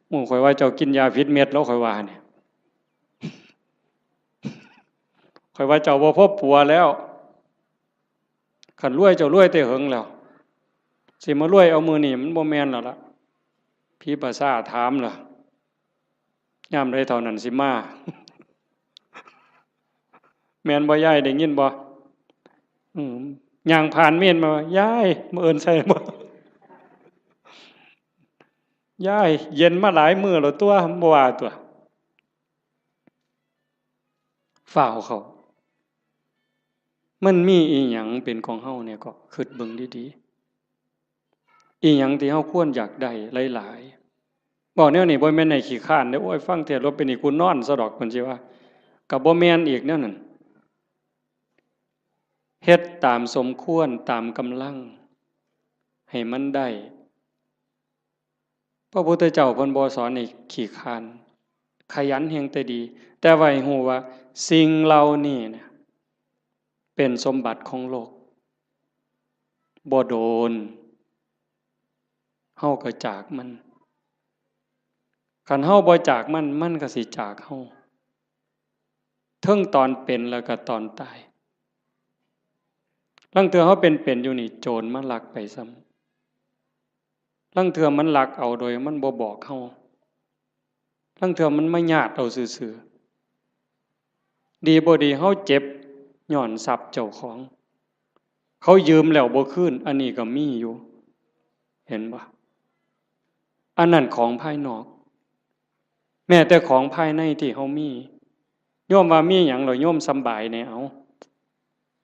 หมู่ข่อยว่าเจ้ากินยาพิษเม็ดแล้วข่อยว่าเนี่ยข่อยว่าเจ้าบ่พบปัวแล้วคันรวยเจ้ารวยแต่เหิงแล้วสิมารวยเอามือนี่มันบ่แม่นแล้วล่ะพี่ภาษาถามล่ะยามใดเท่านั้นสิมาแม่นบ่ยายได้ยินบ่ย่างผ่านเมียนมายายมื้อเอิ้นใส่บ่ยายเย็นมาหลายมื้อแล้วตัวบ่ว่าตัวฝ้าวเขามันมีอีหยังเป็นของเฮาเนี่ยก็คิดเบิ่งดีๆอีหยังที่เฮาควรอยากได้หลายๆบอกแนวนี้บ่แม่นให้ขี้คร้านเด้อโอ้ยฟังเทศน์แล้วเป็นนี่กูนอนซะดอกเพิ่นสิว่าก็บ่แม่นอีกแนวนั้นเฮ็ดตามสมควรตามกำลังให้มันได้พระพุทธเจ้าเพิ่นบ่สอนให้ขี้คร้านขยันแฮงแต่ดีแต่ว่าให้ฮู้ว่าสิ่งเหล่านี้เนี่ยเป็นสมบัติของโลกบ่โดนเฮาก็จากมันคันเฮาบ่จากมันมันก็สิจากเฮาเทิงตอนเป็นแล้วก็ตอนตายลางเทื่อเฮาเป็นอยู่นี่โจรมาลักไปซ้ ลังเทื่อมันลักเอาโดยมันบ่บอกเฮาลังเทื่อมันมาญาติเอาซื่อๆดีบ่ดีเฮาเจ็บย้อนทรัพย์เจ้าของเขายืมแล้วบ่คืนอันนี้ก็มีอยู่เห็นบ่อันนั้นของภายนอกแม้แต่ของภายในที่เฮามีโยมว่ามีหยังเหรอโยมสำบายแน่เอา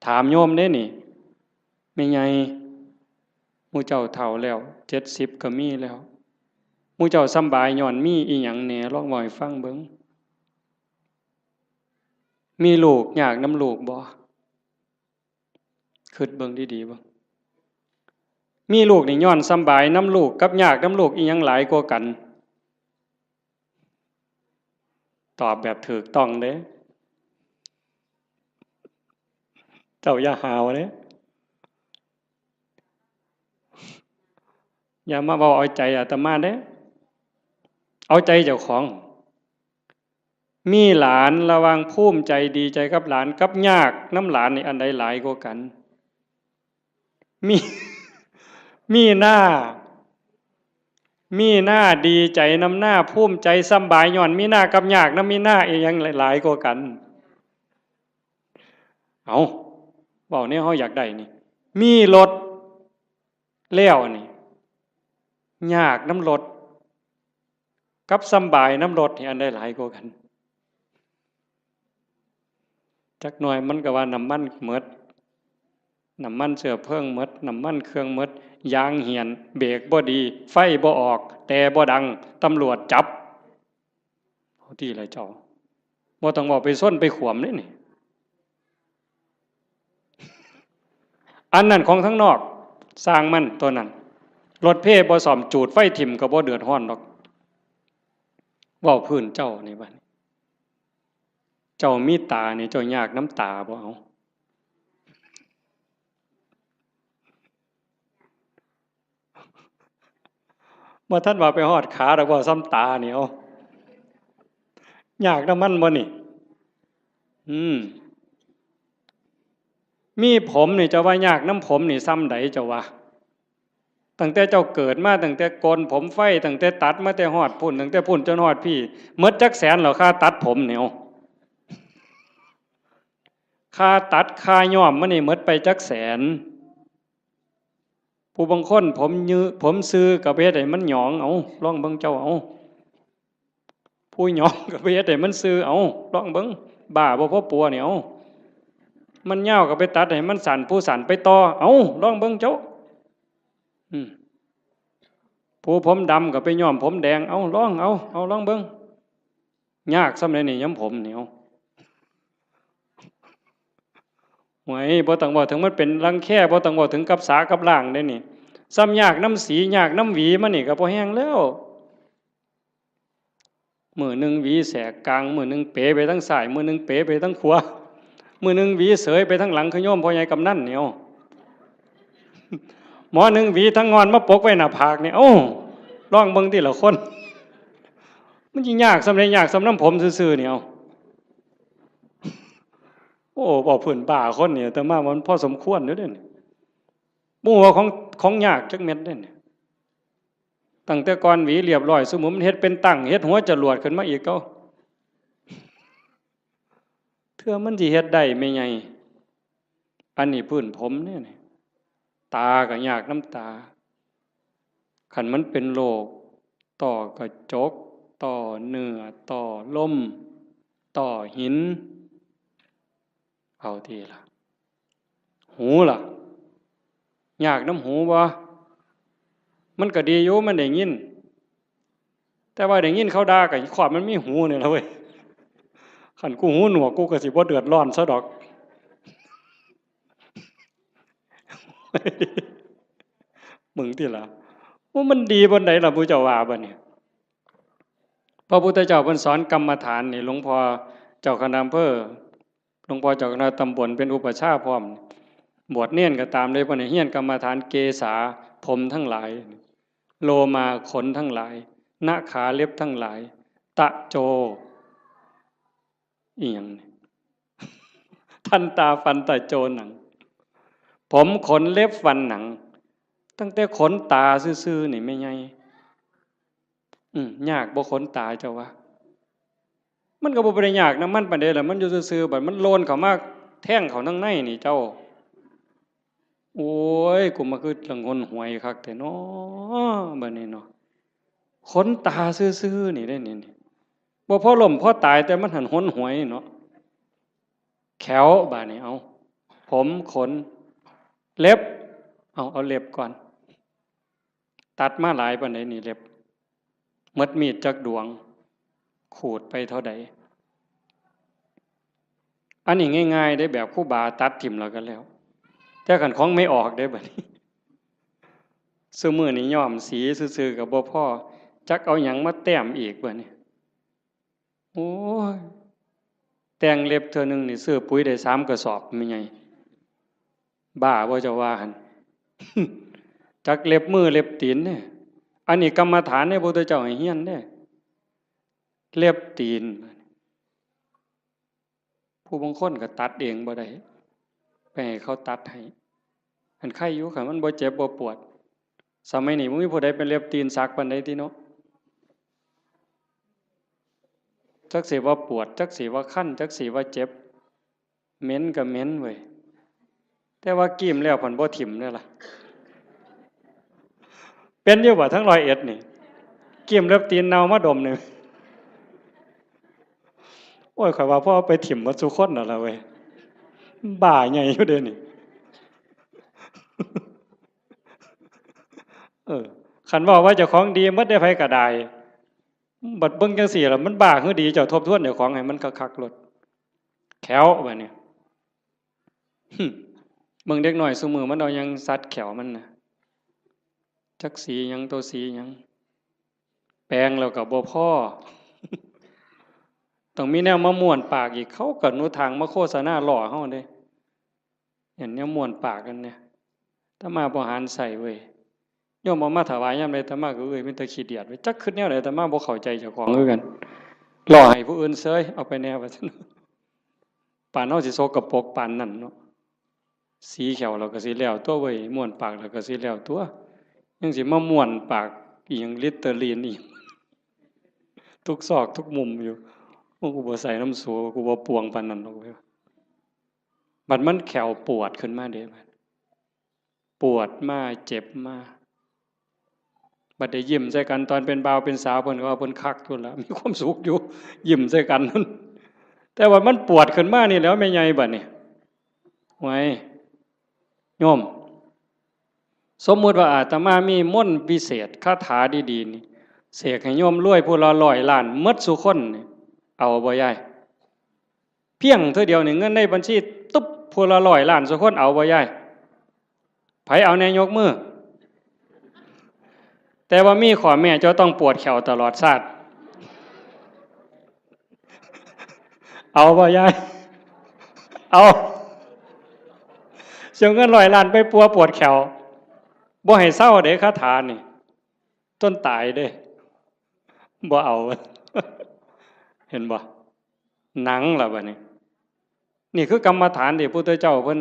ถามโยมเด้นี่แม่ใหญ่หมู่เจ้าเฒ่าแล้ว70ก็มีแล้วหมู่เจ้าสำบายย้อนมีอีหยังแหน่ลองเว้าให้ฟังเบิ่งมีลูกยากนำลูกบ่คิดเบิ่งดีๆบ่มีลูกนี่ย้อนสำบายนำลูกกับยากนำลูกอีหยังหลายกว่ากันตอบแบบถูกต้องเด้เจ้าอย่าหาวเด้อย่ามาเว้าเอาใจอาตมาเด้เอาใจเจ้าของมีหลานระวังภูมิใจดีใจกับหลานกับยากน้ำหลานนี่อันใดหลายกว่ากันมีมีหน้าดีใจน้ำหน้าภูมิใจสำบายย้อนมีหน้ากับยากน้ำมีหน้าอีหยังหลายกว่ากันเอาเว้าเนี่ยเฮาอยากได้นี่มีรถแล้วนี่ยากน้ำรถกับสำบายน้ำรถนี่อันใดหลายกว่ากันจักหน่อยมันก็ว่าน้ำมันหมดน้ำมันเชื้อเพลิงหมดน้ำมันเครื่องหมดยางเหี่ยนเบรกบ่ดีไฟบ่ออกแต่บ่ดังตำรวจจับเอาที่ไรเจ้าบ่ต้องบอกไปส้นไปขวมนี่อันนั้นของทั้งนอกสร้างมันตัวนั้นรถเพ่บ่ซ่อมจูดไฟถิ่มก็บ่เดือดร้อนดอกเว้าพื้นเจ้านี่บัดเจ้ามีตานี่เจ้ายากน้ำตาบ่เอาบ่ทันว่าไปฮอดขาดอกบ่ซ้ำตานี่เอายากน้ำมันบ่นี่มีผมนี่จะว่ายากน้ำผมนี่ซ้ำใดเจ้าว่าตั้งแต่เจ้าเกิดมาตั้งแต่โกนผมไฟตั้งแต่ตัดมาแต่ฮอดพุ่นตั้งแต่พุ่นจนฮอดพี่หมดจักแสนเหรอค่าตัดผมเนี่ยค่าตัดค่าย้อมมันนี่หมดไปจักแสนผู้บางคนผมยื้อผมซื้อกับเฮ็ดให้มันหยองเอาลองเบิ่งเจ้าเอาผู้หยองกับเฮ็ดให้มันซื้อเอาลองเบิ่งบ้าบ่พอปัวเนี่ยเอามันยาวก็ไปตัดให้มันสั่นผู้สั่นไปต่อเอาลองเบิ่งเจ้าผู้ผมดำก็ไปย้อมผมแดงเอาลองลองเบิ่งยากสำาใดนี่ย้ำผมนี่เอาหวยบ่ต้องบอกถึงมันเป็นรังแค่บ่ต้องบอกถึงกับสากับล่างได้นี่ซ้ำยากน้ำสียากน้ำหวีมันนี่ก็พอแห้งแล้วมือหนึ่งหวีแสกกลางมือหนึ่งเป๋ไปทั้งซ้ายมือหนึ่งเป๋ไปทั้งขวามือหนึ่งหวีเสยไปทั้งหลังขย่มพ่อใหญ่กำนันเนี่ยหมอหนึ่งหวีทั้งงอนมาปกไว้หน้าผากเนี่ยโอ้ลองเบิ่งทีละคนมันยิ่งยากสำเร็จยากสำน้ำผมซื่อๆเนี่ยโอ้บอกผื่นป่าคนเนี่ยแต่มามันพอสมควรเด้อเนี่ยมู่ว่าของยากจักเม็ดเด้อเนี่ยตั้งแต่ก่อนหวีเรียบร้อยสมมุติมันเฮ็ดเป็นตั้งเฮ็ดหัวจรวดขึ้นมาอีกก็เทื่อมันสิเฮ็ดได้ไม่ไงอันนี้พื้นผมเนี่ยตาก็ยากน้ำตาขันมันเป็นโรคต่อกระจกต่อเนื้อต่อลมต่อหินเอาทีละหูล่ะยากน้ำหูบ่มันก็ดีอยู่มันได้ยินแต่ว่าได้ยินเขาด่าก็ขอบมันมีหูนี่ล่ะเว้ยคันกูหูหนวกกูก็สิบ่เดือดร้อนซะดอกมึงติล่ะว่ามันดีบนไหนล่ะพุทธเจ้าว่าบ่เนี่ยพระพุทธเจ้าเพิ่นสอนกรรมฐานนี่หลวงพ่อเจ้าคณะอำเภอหลวงพ่อเจ้าคณะตำบลเป็นอุปชฌาย์พร้อมบวชเนียนก็ตามเลยเพิ่นเฮียนกรรมฐานเกษาผมทั้งหลายโลมาขนทั้งหลายนาขาเล็บทั้งหลายตะโจอีหยังทันตาฟันตะโจหนังผมขนเล็บฟันหนัง ตั้งแต่ขนตาซื่อๆนี่ไม่ไงยากบ่ขนตาเจ้าวะมันก็บ่ได้ยากนะมันปานใดล่ะมันอยู่ซื่อๆบัดมันโลนเข้ามาแทงเข้าทั้งในนี่เจ้าโอ้ยกูมาคือละงนหวยคักแต่น้อบัดนี้เนาะขนตาซื่อๆนี่ได้นี่บ่พอล้มพอตายแต่มันหันหนหวยเนาะแขวบาดนี้เอาผมขนเล็บเอาเล็บก่อนตัดมาหลายปานใดนี่เล็บหมดมีดจักดวงขูดไปเท่าใดอันนี้ง่ายๆได้แบบครูบาตัดทิ่มแล้วกันแล้วแต่คันของไม่ออกได้บัดนี้ซุมื้อนี้ย้อมสีซื่อๆก็บ่พอจักเอาหยังมาแต้มอีกบัดนี้โอ้ยแต่งเล็บเทื่อนึงนี่ซื้อปุ๋ยได้3กระสอบแม่ใหญ่บ้าบ่จะว่าหั่น จักเล็บมือเล็บตีนเนี่ยอันนี้กรรมฐานในพระพุทธเจ้าให้เฮียนเด้เล็บตีนผู้บางคนก็ตัดเองบ่ได้ไปให้เขาตัดให้อันไข้อยู่ค่ะมันบ่เจ็บบ่ปวดสมัยนี้บ่มีผู้ใดเป็นเล็บตีนสักปานใดติเนาะจักสิว่าปวดจักสิว่าคันจักสิว่าเจ็บเหม็นก็เหม็นเว้ยแต่ว่ากีมแล้วเพิ่นบ่ถิ่มเด้อล่ะเป็นอยู่บ่ทั้ง101นี่กีมเล็บตีนเน่ามาดมนึงโอ้ยข่อยว่าพ่อไปถิ่มหมดทุกคนนั่นล่ะเว้ยบ้าใหญ่อยู่เด้นี่คันว่าเจ้าของดีหมดได้ไผก็ได้บัดเบิ่งจังซี่ล่ะมันบ้าคือดีเจ้าทบทวนเจ้าของให้มันคักๆโลดแขวบัดนี้เบิ่งเด็กน้อยซุมื้อมันเอาหยังสัดแขวมันน่ะจักสีหยังตัวสีหยังแปลงแล้วก็บ่พอต้องมีแนวมาม่วนปากอีกเขาก็หนูทางมาโฆษณาล่อเฮาเด้เห็นแนวม่วนปากกันเนี่ยถ้ามาบ่หารใส่เว้ยโยมเอามาถวายยามใดอาตมาก็มันตะขี้เดียดไว้จักคิดแนวใดอาตมาบ่เข้าใจเจ้าของคือกันล่อให้ผู้อื่นเสยเอาไปแนวว่าซั่นปานเฮาสิโซกปรกปานนั้นเนาะสีแขวเราก็สิแล้วตัวเว้ยม่วนปากเราก็สิแล้วตัวยังสิมาม่วนปากอีหยังลิตเตอรีนอีกทุกซอกทุกมุมอยู่กูบ่ใส่น้ำสูกูบ่ปวงปานนั้นดอกเว้ยบัดมันแขวปวดขึ้นมาเด้บัดปวดมาเจ็บมาบัดได้ยิ้มใส่กันตอนเป็นบ่าวเป็นสาวเพิ่นก็ว่าเพิ่นคักพุ่นล่ะมีความสุขอยู่ยิ้มใส่กันนั่นแต่ว่ามันปวดขึ้นมานี่แล้วแม่ใหญ่บัดนี้ไว้โยมสมมุติว่าอาตมามีมนต์พิเศษคาถาดีๆนี่เสกให้โยมรวยผู้ละ100 ล้านหมดซุคนนี่เอาบ่ยายเพียงเท่าเดียวนี่เงินในบัญชีตุ๊บผู้ละ100 ล้านซุคนเอาบ่ยายไผเอาแน่ยกมือแต่ว่ามีข้อแม้เจ้าต้องปวดแขวตลอดชาติเอาบ่ยายเอาเสียเงิน100 ล้านไปปัวปวดแขวบ่ให้เศร้าเด้คาถานี่ต้นตายเด้บ่เอาเห็นบ่หนังล่ะบัดนี้นี่คือกรรมฐานที่พระพุทธเจ้าเพิ่น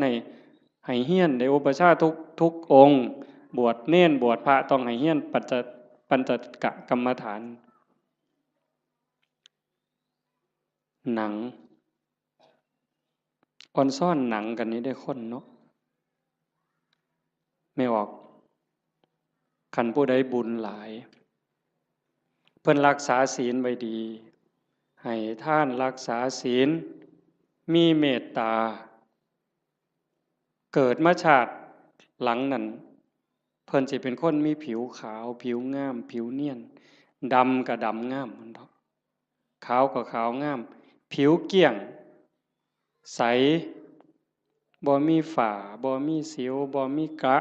ให้เฮียนได้อุปชาทุกองค์บวชเน้นบวชพระต้องให้เฮียนปัญจกะกรรมฐานหนังออนซ่อนหนังกันนี้ได้คนเนาะไม่ออกคันผู้ใดบุญหลายเพิ่นรักษาศีลไว้ดีให้ท่านรักษาศีลมีเมตตาเกิดมาชาติหลังนั้นเพิ่นสิเป็นคนมีผิวขาวผิวงามผิวเนียนดำก็ดำงามมันเนาะขาวก็ขาวงามผิวเกลี้ยงใสบ่มีฝ้าบ่มีสิวบ่มีกระ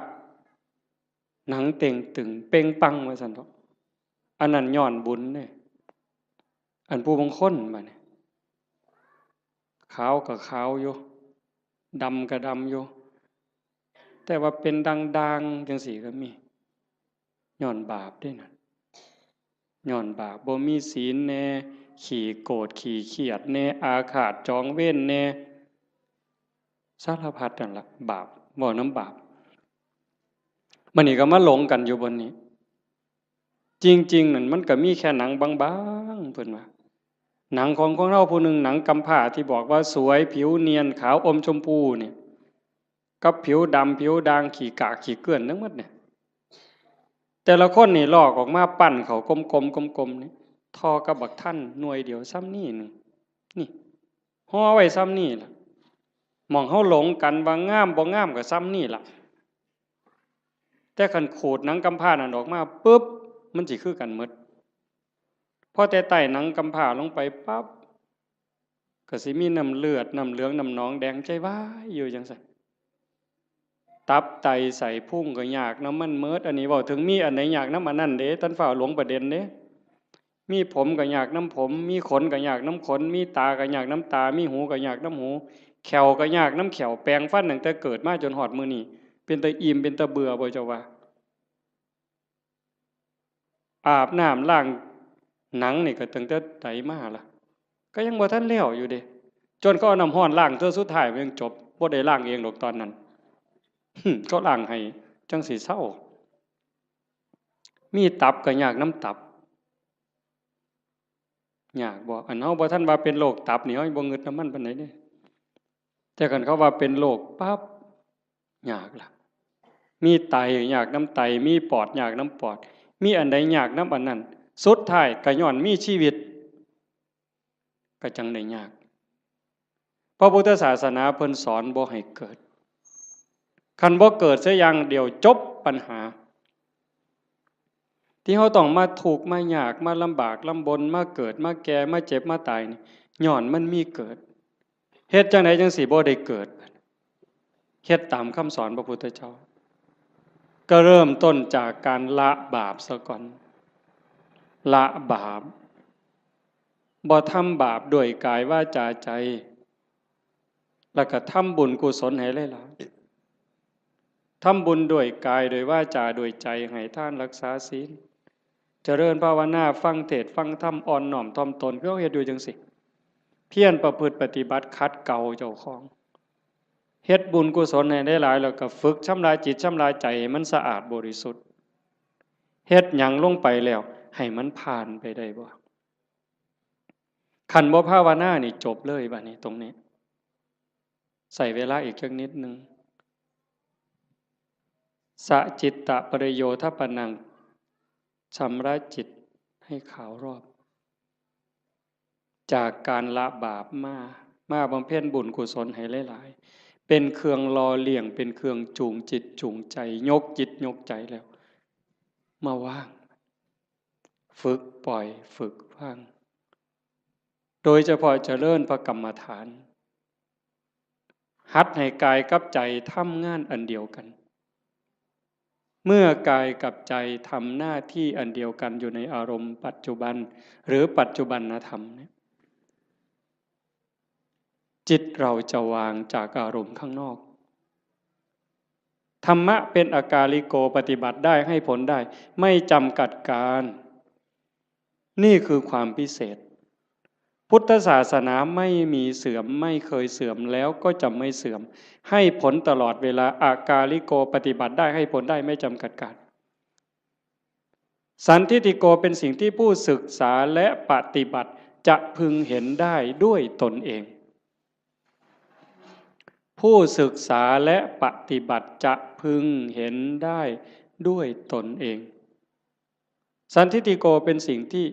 หนังเต่งตึงเป่งปังว่าซั่นเนาะอันนั้นย้อนบุญเด้อันผู้บางคนบัดนี้ขาวก็ขาวอยู่ดำก็ดำอยู่แต่ว่าเป็นด่างๆจังซี่ก็มีย้อนบาปด้วยนั่นย้อนบาปบ่มีศีลแน่ขี้โกรธขี้เคียดแน่อาฆาตจองเวรแน่สารพัดนั่นล่ะบาปบ่น้ำบาป มันนี่ก็มาหลงกันอยู่บนนี้จริงๆนั่นมันก็มีแค่หนังบางๆเพิ่นว่าหนังของเราผู้หนึ่งหนังกำพร้าที่บอกว่าสวยผิวเนียนขาวอมชมพูเนี่ยกับผิวดำผิวด่างขี้กากขี้เกลื่อนทั้งหมดเนี่ยแต่ละคนนี่ลอกออกมาปั้นเขากลมๆนี่ทอกับบักท่านหน่วยเดียวซ้ำนี่นึงนี่ห่อไว้ซ้ำนี่ล่ะมองเฮาหลงกันว่างามบ่งามก็ซ้ำนี่ล่ะแต่คันขูดหนังกำพร้านั่นออกมาปึ๊บมันสิคือกันหมดพอแต่ไต่หนังกำพร้าลงไปปั๊บก็สิมีน้ำเลือดน้ำเหลืองน้ำหนองแดงใจว้ายอยู่จังซั่นตับไตใส่พุ่งก็ยากน้ำมันเมิดอันนี้เว้าถึงมีอันไหนยากน้ำอันนั้นเด้ท่านฝ่าหลวงประเด็นเด้มีผมก็ยากน้ำผมมีขนก็ยากน้ำขนมีตาก็ยากน้ำตามีหูก็ยากน้ำหูแขวก็ยากน้ำแขวแปลงฟันตั้งแต่เกิดมาจนหอดมื้อนี้เป็นตาอิ่มเป็นตาเบื่อบ่เจ้าว่าอาบน้ำล้างหนังนี่ก็ตั้งแต่ไตมาล่ะก็ยังบ่ทันแล้วอยู่เด้จนก็เอาน้ำร้อนล้างเทื่อสุดท้ายมันยังจบบ่ได้ล้างเองดอกตอนนั้นก็ล้างให้จังสิเศร้ามีตับก็ยากน้ำตับยากบ่อันเฮาบ่ทันว่าเป็นโรคตับนี่เฮาบ่งึดน้ำมันปานใดเด้แต่คันเขาว่าเป็นโรคปั๊บยากล่ะมีไตยากน้ำไตมีปอดยากน้ำปอดมีอันใดยากน้ำอันนั้นสุดท้ายก็ย้อนมีชีวิตก็จังได้ยากพระพุทธศาสนาเพิ่นสอนบ่ให้เกิดคันบ่เกิดซะอย่างเดียวจบปัญหาที่เฮาต้องมาทุกข์มายากมาลำบากลำบนมาเกิดมาแก่มาเจ็บมาตายนี่ย้อนมันมีเกิดเฮ็ดจังไดจังสิบ่ได้เกิดเฮ็ดตามคำสอนพระพุทธเจ้าก็เริ่มต้นจากการละบาปซะก่อนละบาปบ่ทำบาปด้วยกายวาจาใจแล้วก็ทำบุญกุศลให้หลายๆทำบุญด้วยกายด้วยวาจาด้วยใจให้ทานรักษาศีลเจริญภาวนาฟังเทศน์ฟังธรรมอ่อนน้อมถ่อมตนเพื่อเฮ็ดอยู่จังซี่เพียรประพฤติปฏิบัติขัดเกลาเจ้าของเฮ็ดบุญกุศลให้ได้หลายแล้วก็ฝึกชำระจิตชำระใจให้มันสะอาดบริสุทธิ์เฮ็ดหยังลงไปแล้วให้มันผ่านไปได้บ่คันบ่ภาวนานี่จบเลยบัดนี้ตรงนี้ใส่เวลาอีกจักนิดนึงสะจิตตะปริโยทปนังชำระจิตให้ขาวรอบจากการละบาปมาบำเพ็ญบุญกุศลให้หลายๆเป็นเครื่องรอเลี้ยงเป็นเครื่องจูงจิตจูงใจยกจิตยกใจแล้วมาว่างฝึกปล่อยฝึกว่างโดยเฉพาะเจริญพระกรรมฐานหัดให้กายกับใจทำงานอันเดียวกันเมื่อกายกับใจทำหน้าที่อันเดียวกันอยู่ในอารมณ์ปัจจุบันหรือปัจจุบันธรรมเนี่ยจิตเราจะวางจากอารมณ์ข้างนอกธรรมะเป็นอากาลิโกปฏิบัติได้ให้ผลได้ไม่จำกัดการนี่คือความพิเศษพุทธศาสนาไม่มีเสื่อมไม่เคยเสื่อมแล้วก็จะไม่เสื่อมให้ผลตลอดเวลาอากาลิโกปฏิบัติได้ให้ผลได้ไม่จำกัดการสันทิฏฐิโกเป็นสิ่งที่ผู้ศึกษาและปฏิบัติจะพึงเห็นได้ด้วยตนเองผู้ศึกษาและปฏิบัติจะพึงเห็นได้ด้วยตนเองสันทิฏฐิโกเป็นสิ่งที่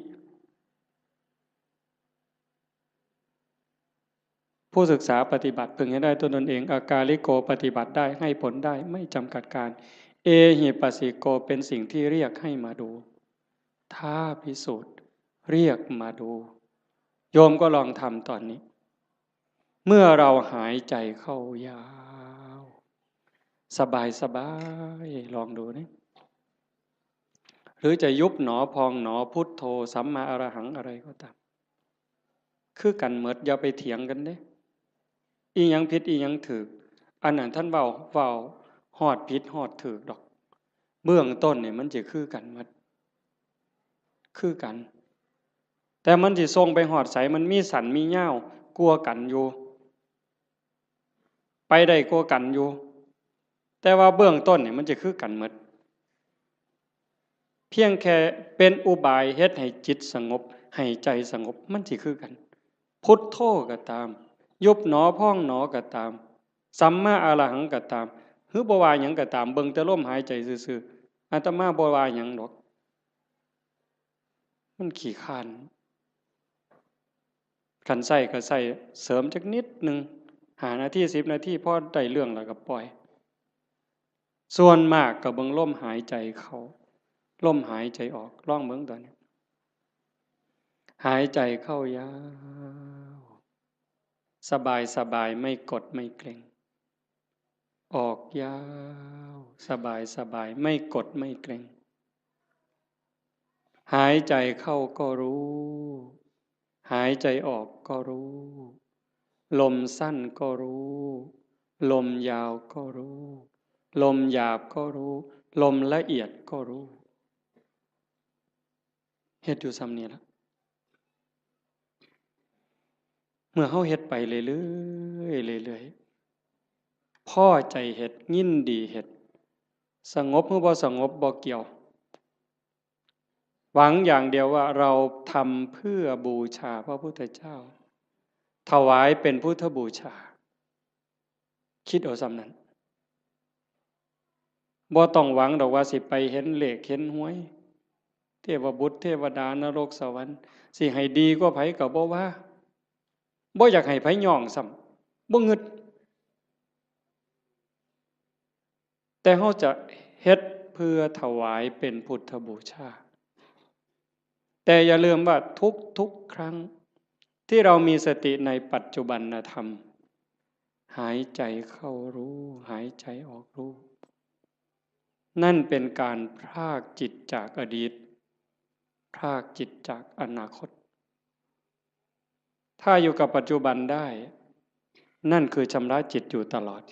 ผู้ศึกษาปฏิบัติพึงเห็นได้ตนเองอากาลิโกปฏิบัติได้ให้ผลได้ไม่จำกัดการเอหิปัสสิโกเป็นสิ่งที่เรียกให้มาดูท้าพิสูจน์เรียกมาดูโยมก็ลองทำตอนนี้เมื่อเราหายใจเข้ายาวสบายลองดูนี่หรือจะยุบหนอพองหนอพุทโธสัมมาอรหังอะไรก็ตามคือกันเหมิดอย่าไปเถียงกันเด้อีหยังผิดอีหยังถูกอันนั้นท่านเว้าฮอดผิดฮอดถูกดอกเบื้องต้นเนี่ยมันจะคือกันหมดคือกันแต่มันสิส่งไปฮอดไสมันมีสันมีเหย้ากลัวกันอยู่ไปได้กลัวกันอยู่แต่ว่าเบื้องต้นเนี่ยมันจะคือกันหมด พียงแค่เป็นอุบายเฮ็ดให้จิตสงบให้ใจสงบมันสิคือกันพุทโธก็ตามยุบหนอพองหนอก็ตามสัมมาอรหังก็ตามหรือบ่ว่าหยังก็ตามเบิ่งแต่ลมหายใจซื่อๆอาตมาบ่ว่าหยังดอกมันขี้คร้านคันใส่ก็ใส่เสริมจักนิดนึง5 นาที10 นาทีพอได้เรื่องแล้วก็ปล่อยส่วนมากก็เบิ่งลมหายใจเข้าลมหายใจออกลองเบิ่งตัวนี้หายใจเข้ายาวสบายสบายไม่กดไม่เกร็งออกยาวสบายสบายไม่กดไม่เกร็งหายใจเข้าก็รู้หายใจออกก็รู้ลมสั้นก็รู้ลมยาวก็รู้ลมหยาบก็รู้ลมละเอียดก็รู้เฮ็ดอยู่ซ้ำนี้ล่ะเมื่อเฮาเฮ็ดไปเรื่อยๆเรื่อยๆพอใจเฮ็ดยินดีเฮ็ดสงบหรือบ่สงบบ่เกี่ยวหวังอย่างเดียวว่าเราทำเพื่อบูชาพระพุทธเจ้าถวายเป็นพุทธบูชาคิดเอาซ้ำนั้นบ่ต้องหวังดอกว่าสิไปเห็นเลขเห็นหวยเทพบุตรเทวดานรกสวรรค์สิให้ดีกว่าไผก็บ่ว่าบ่อยากให้ไผย่องซ้ำบ่งึดแต่เฮาจะเฮ็ดเพื่อถวายเป็นพุทธบูชาแต่อย่าลืมว่าทุกครั้งที่เรามีสติในปัจจุบันธรรมหายใจเข้ารู้หายใจออกรู้นั่นเป็นการพรากจิตจากอดีตพรากจิตจากอนาคตถ้าอยู่กับปัจจุบันได้นั่นคือชำระจิตอยู่ตลอด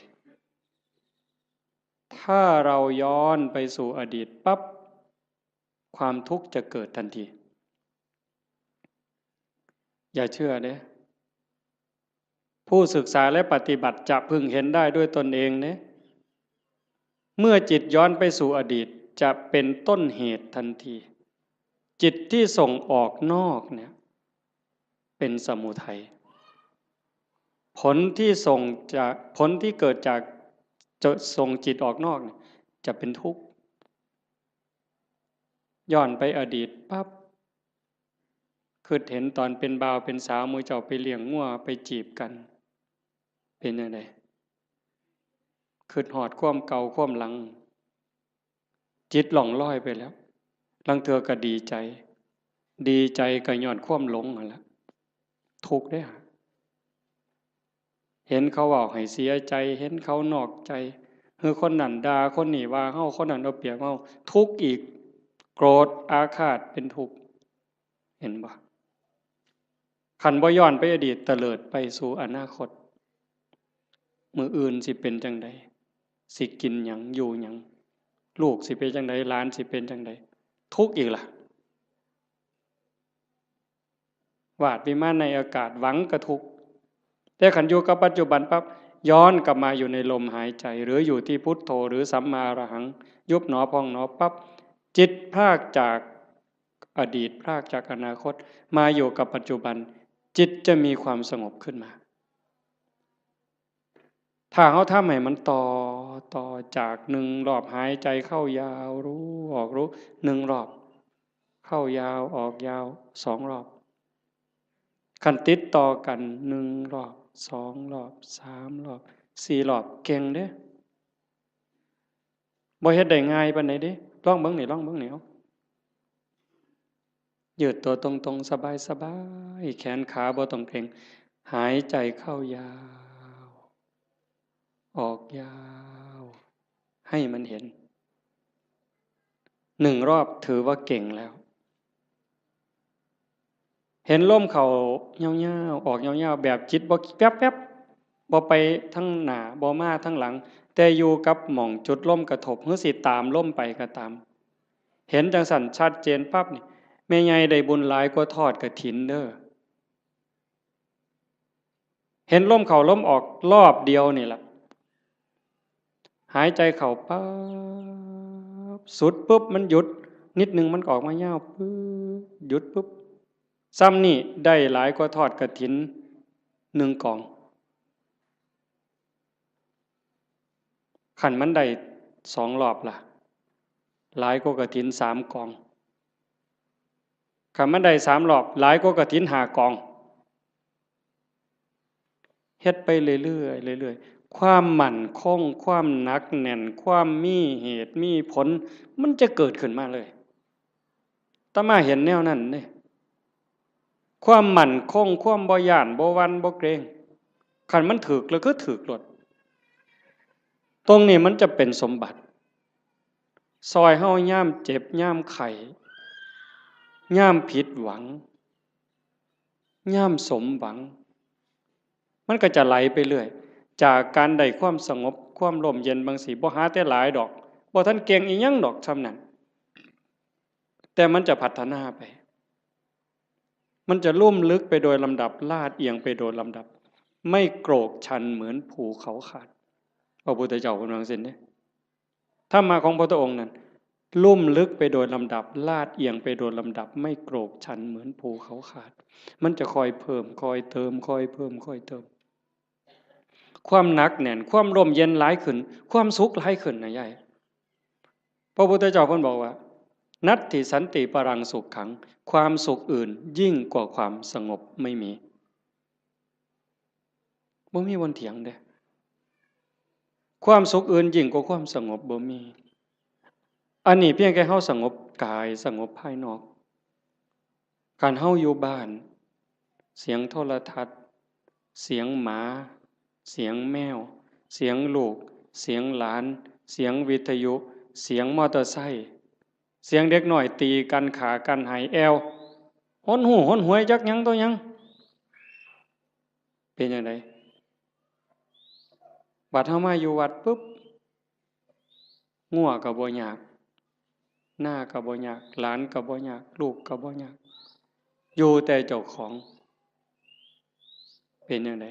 ถ้าเราย้อนไปสู่อดีตปั๊บความทุกข์จะเกิดทันทีอย่าเชื่อเด้ผู้ศึกษาและปฏิบัติจะพึงเห็นได้ด้วยตนเองเด้เมื่อจิตย้อนไปสู่อดีตจะเป็นต้นเหตุทันทีจิตที่ส่งออกนอกเนี่ยเป็นสมุทัยผลที่เกิดจากจะส่งจิตออกนอกเนี่ยจะเป็นทุกข์ย้อนไปอดีตปั๊บคือเห็นตอนเป็นบ่าวเป็นสาวมือเจ้าไปเลี้ยงงัวไปจีบกันเป็นยังไงคือหอดความเก่าความหลังจิตหล่องลอยไปแล้วลังเธอก็ดีใจก็ย้อนความหลงนั่นแหละทุกข์ได้ฮะเห็นเขาบอกให้เสียใจเห็นเขานอกใจคือคนนั้นด่าคนนี้ว่าเฮาคนนั้นเอาเปรียบเฮาทุกข์อีกโกรธอาฆาตเป็นทุกข์เห็นบ่ขันบ่ย้อนไปอดีตเตลิดไปสู่อนาคตมื้ออื่นสิเป็นจังใดสิกินหยังอยู่หยังลูกสิเป็นจังใดหลานสิเป็นจังใดทุกข์อีกล่ะวาดวิมานในอากาศหวังกระทุกข์แต่ขันอยู่กับปัจจุบันปั๊บย้อนกลับมาอยู่ในลมหายใจหรืออยู่ที่พุทโธหรือสัมมาอรหังยุบหนอพองหนอปั๊บจิตพรากจากอดีตพรากจากอนาคตมาอยู่กับปัจจุบันจิตจะมีความสงบขึ้นมาถ้าเขาทำให้มันต่อจาก1 รอบหายใจเข้ายาวรู้ออกรู้1 รอบเข้ายาวออกยาว2 รอบขันติดต่อกัน1 รอบ2 รอบ3 รอบ4 รอบเก่งเด้บ่เฮ็ดได้ง่ายปานใดเด้ลองเบิ่งนี่เอายืดตัวตรงๆสบายๆแขนขาบ่ต้องเกร็งหายใจเข้ายาวออกยาวให้มันเห็น1 รอบถือว่าเก่งแล้วเห็นลมเข้ายาวๆออกยาวๆแบบจิตบ่แป๊บๆบ่ไปทั้งหน้าบ่มาทั้งหลังแต่อยู่กับหม่องจุดลมกระทบหรือสิตามลมไปก็ตามเห็นจังสั่นชัดเจนปั๊บนี่แม่ใหญ่ได้บุญหลายกว่าทอดกฐินเด้อเห็นลมเข้าลมออกรอบเดียวนี่ล่ะหายใจเข้าปั๊บสุดปุ๊บมันหยุด นิดนึงมันออกมายาวปึ๊บหยุดปุ๊บซ้ำนี่ได้หลายกว่าทอดกฐิน1 กองขันมันได้2 รอบล่ะหลายกว่ากฐิน3 กองขันมันได้3 รอบหลายกว่ากฐิน5 กองเฮ็ดไปเรื่อยๆเรื่อยๆความมั่นคงความหนักแน่นความมีเหตุมีผลมันจะเกิดขึ้นมาเลยอาตมาเห็นแนวนั้นเด้ความมั่นคงความบ่ย้านบ่หวั่นบ่เกรงคันมันถูกแล้วก็ถูกหลดตรงนี้มันจะเป็นสมบัติซอยเฮาย่ามเจ็บย่ามไข้ย่ามผิดหวังย่ามสมหวังมันก็จะไหลไปเรื่อยจากการได้ความสงบความร่มเย็นบางสีบ่หาแต่หลายดอกบ่ทันเก่งอีหยังดอกทำนั้นแต่มันจะพัฒนาไปมันจะลุ่มลึกไปโดยลำดับลาดเอียงไปโดยลำดับไม่โกรกชันเหมือนภูเขาขาดพระพุทธเจ้าคนนั้นสิเนี่ยถ้ามาของพระองค์นั้นลุ่มลึกไปโดยลำดับลาดเอียงไปโดยลำดับไม่โกรกชันเหมือนภูเขาขาดมันจะคอยเพิ่มคอยเติมคอยเพิ่มคอยเติมความหนักแน่นความร่มเย็นหลายขึ้นความสุขหลายขึ้นนะยายพระพุทธเจ้าเพิ่นบอกว่านัตถิสันติปรังสุขขังความสุขอื่นยิ่งกว่าความสงบไม่มีบ่มีบนเถียงเด้ความสุขอื่นยิ่งกว่าความสงบบ่มีอันนี้เพียงแค่เฮาสงบกายสงบภายนอกการเฮาอยู่บ้านเสียงโทรทัศน์เสียงหมาเสียงแมวเสียงลูกเสียงหลานเสียงวิทยุเสียงมอเตอร์ไซค์เสียงเด็กน้อยตีกันขากันหายแอวหนหูหนหวยจักหยังตัวหยังเป็นจังไดบัดเฮามาอยู่วัดปุ๊บงัวก็บ่ยากหน้าก็บ่ยากหลานก็บ่ยากลูกก็บ่ยากอยู่แต่เจ้าของเป็นจังได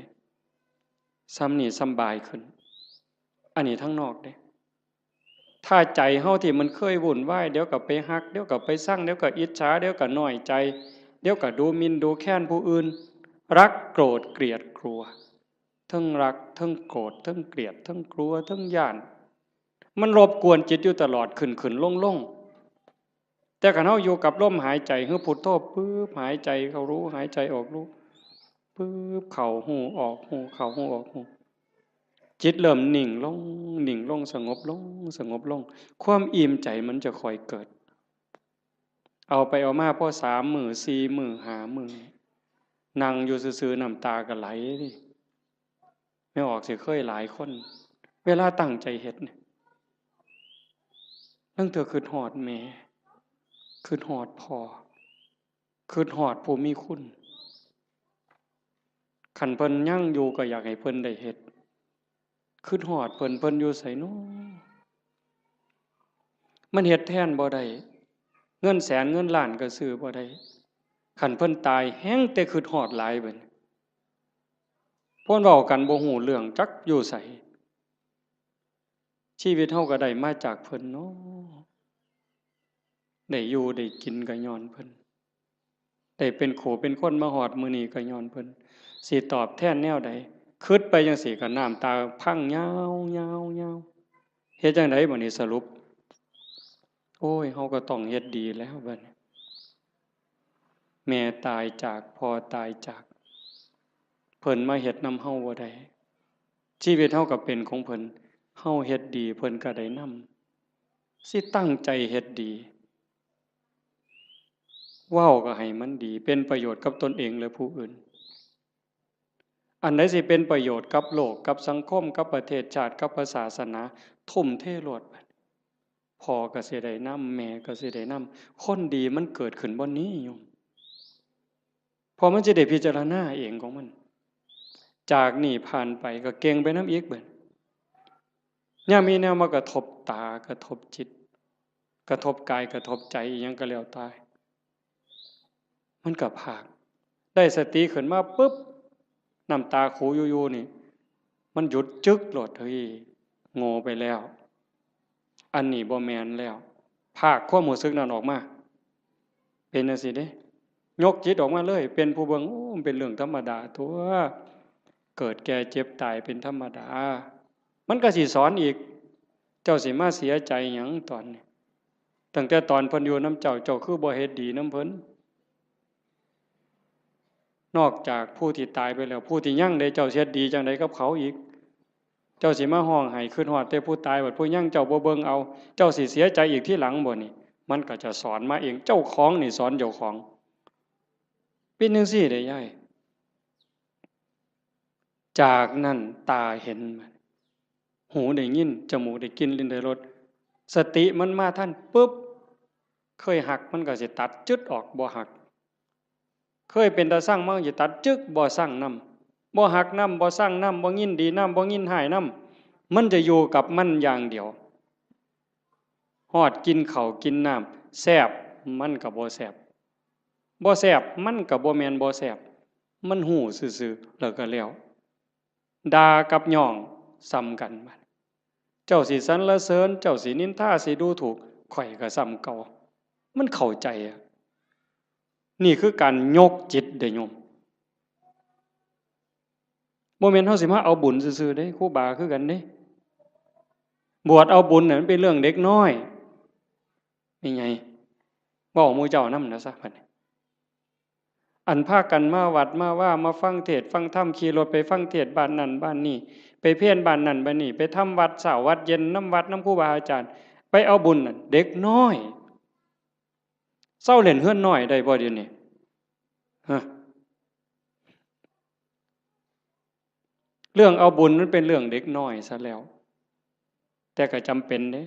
ซ้ำนี่สำบายขึ้นอันนี้ทั้งนอกเด้ถ้าใจเฮาที่มันเคยวุ่นวายเดี๋ยวก็ไปฮักเดี๋ยวก็ไปสั่งเดี๋ยวก็อิจฉาเดี๋ยวก็น้อยใจเดี๋ยวก็ดูหมิ่นดูแค้นผู้อื่นรักโกรธเกลียดกลัวทั้งรักทั้งโกรธทั้งเกลียดทั้งกลัวทั้งย้านมันรบกวนจิตอยู่ตลอดขึ้นลงแต่คันเฮาอยู่กับลมหายใจคือพุทโธปึ๊บหายใจเข้ารู้หายใจออกรู้ปึ๊บเข้าหูออกหูเข้าหูออกหูจิตเริ่มนิ่งลงสงบลงสงบลงความอิ่มใจมันจะค่อยเกิดเอาไปเอามาพอ3 มื้อ4 มื้อ5 มื้อนั่งอยู่ซื่อๆน้ำตาก็ไหลดิไม่ออกสิเคยหลายคนเวลาตั้งใจเฮ็ดเนี่ยตั้งเถื่อคิดฮอดแม่คิดฮอดพ่อคิดฮอดผู้มีคุณคันเพิ่นยังอยู่ก็อยากให้เพิ่นได้เฮ็ดคิดฮอดเพิ่นอยู่ไสน้อมันเฮ็ดแทนบ่ได้เงินแสนเงินล้านก็ซื้อบ่ได้คันเพิ่นตายแฮงแต่คิดฮอดหลายเบิดเพิ่นเว้ากันบ่ฮู้เรื่องจักอยู่ไสชีวิตเฮาก็ได้มาจากเพิ่นเนาะได้อยู่ได้กินก็ย้อนเพิ่นได้เป็นขู่เป็นคนมาฮอดมื้อนี้ก็ย้อนเพิ่นสิตอบแทนแนวใดคิดไปจังซี่ก็น้ำตาพังยาวๆๆเฮ็ดจังไดบัดนี้สรุปโอ้ยเฮาก็ต้องเฮ็ดดีแล้วบัดนี้แม่ตายจากพ่อตายจากเพิ่นมาเฮ็ดนำเฮาบ่ได้ชีวิตเฮาก็เป็นของเพิ่นเฮาเฮ็ดดีเพิ่นก็ได้นำสิตั้งใจเฮ็ดดีเว้าก็ให้มันดีเป็นประโยชน์กับตนเองและผู้อื่นอันใดสิเป็นประโยชน์กับโลกกับสังคมกับประเทศชาติกับศาสนาทุ่มเทโลดบัดพ่อก็สิได้นำแม่ก็สิได้นำคนดีมันเกิดขึ้นบ่นี้โยมพอมันสิได้พิจารณาเองของมันจากนี่ผ่านไปก็เก่งไปนำอีกเบิดยามมีแนวมากระทบตากระทบจิตกระทบกายกระทบใจอิหยังก็แล้วแต่มันก็พากได้สติขึ้นมาปึ๊บน้ำตาขูอยู่ๆนี่มันหยุดจึกโลดเฮ้ยโง่ไปแล้วอันนี้บ่แม่นแล้ว ภาคความรู้สึกนั้นออกมาเป็นจังซี่เด้ยกจิตออกมาเลยเป็นผู้เบิ่งโอ้มันเป็นเรื่องธรรมดาตัวเกิดแก่เจ็บตายเป็นธรรมดามันก็สิสอนอีกเจ้าสิมาเสียใจหยังตอนนี้ตั้งแต่ตอนเพิ่นอยู่นำเจ้าคือบ่เฮ็ดดีนำเพิ่นนอกจากผู้ที่ตายไปแล้วผู้ที่ยังได้เจ้าเฮ็ดดีจังไดกับเขาอีกเจ้าสิมาห้องไห้ขึ้นฮอดแต่ผู้ตายบัดผู้ยังเจ้าบ่เบิ่งเอาเจ้าสิเสียใจอีกที่หลังบ่นี่มันก็จะสอนมาเองเจ้าของนี่สอนเจ้าของเป็นจังซี่ได้ยายจากนั้นตาเห็นหูได้ยินจมูกได้กลิ่นลิ้นได้รสสติมันมาท่านปุ๊บเคยหักมันก็สิตัดจึดออกบ่หักเคยเป็นตาสร้างมันสิตัดจึกบ่สร้างนำบ่หักนำบ่สร้างนำบ่ยินดีนำบ่ยินหายนำมันจะอยู่กับมันอย่างเดียวฮอดกินข้าวกินน้ำแซ่บมันก็บ่แซ่บบ่แซ่บมันก็บ่แม่นบ่แซ่บมันหู้ซื่อๆแล้วก็แล้วด่ากับย่องซ้ำกันบัดเจ้าสิสรรเสริญเจ้าสินินทาสิดูถูกข่อยก็ซ้ำเก่ามันเข้าใจอ่ะนี่คือการยกจิตเด้อโยมบ่แม่นเฮาสิมาเอาบุญซื่อๆเด้ครูบาคือกันเด้บวชเอาบุญน่ะมันเป็นเรื่องเด็กน้อยนี่ไงเว้าหมู่เจ้านำนะซะบัดนี้อันพากันมาวัดมาว่ามาฟังเทศน์ฟังธรรมขี่รถไปฟังเทศน์บ้านนั้นบ้านนี้ไปเพี้ยนบ้านนั้นบ้านนี้ไปทำวัดเช้าวัดเย็นน้ำวัดน้ำครูบาอาจารย์ไปเอาบุญน่ะเด็กน้อยเศร้าเล่นเฮือนน้อยได้บ่เดี๋ยวนี้ฮะเรื่องเอาบุญนั้นเป็นเรื่องเด็กน้อยซะแล้วแต่ก็จำเป็นเด้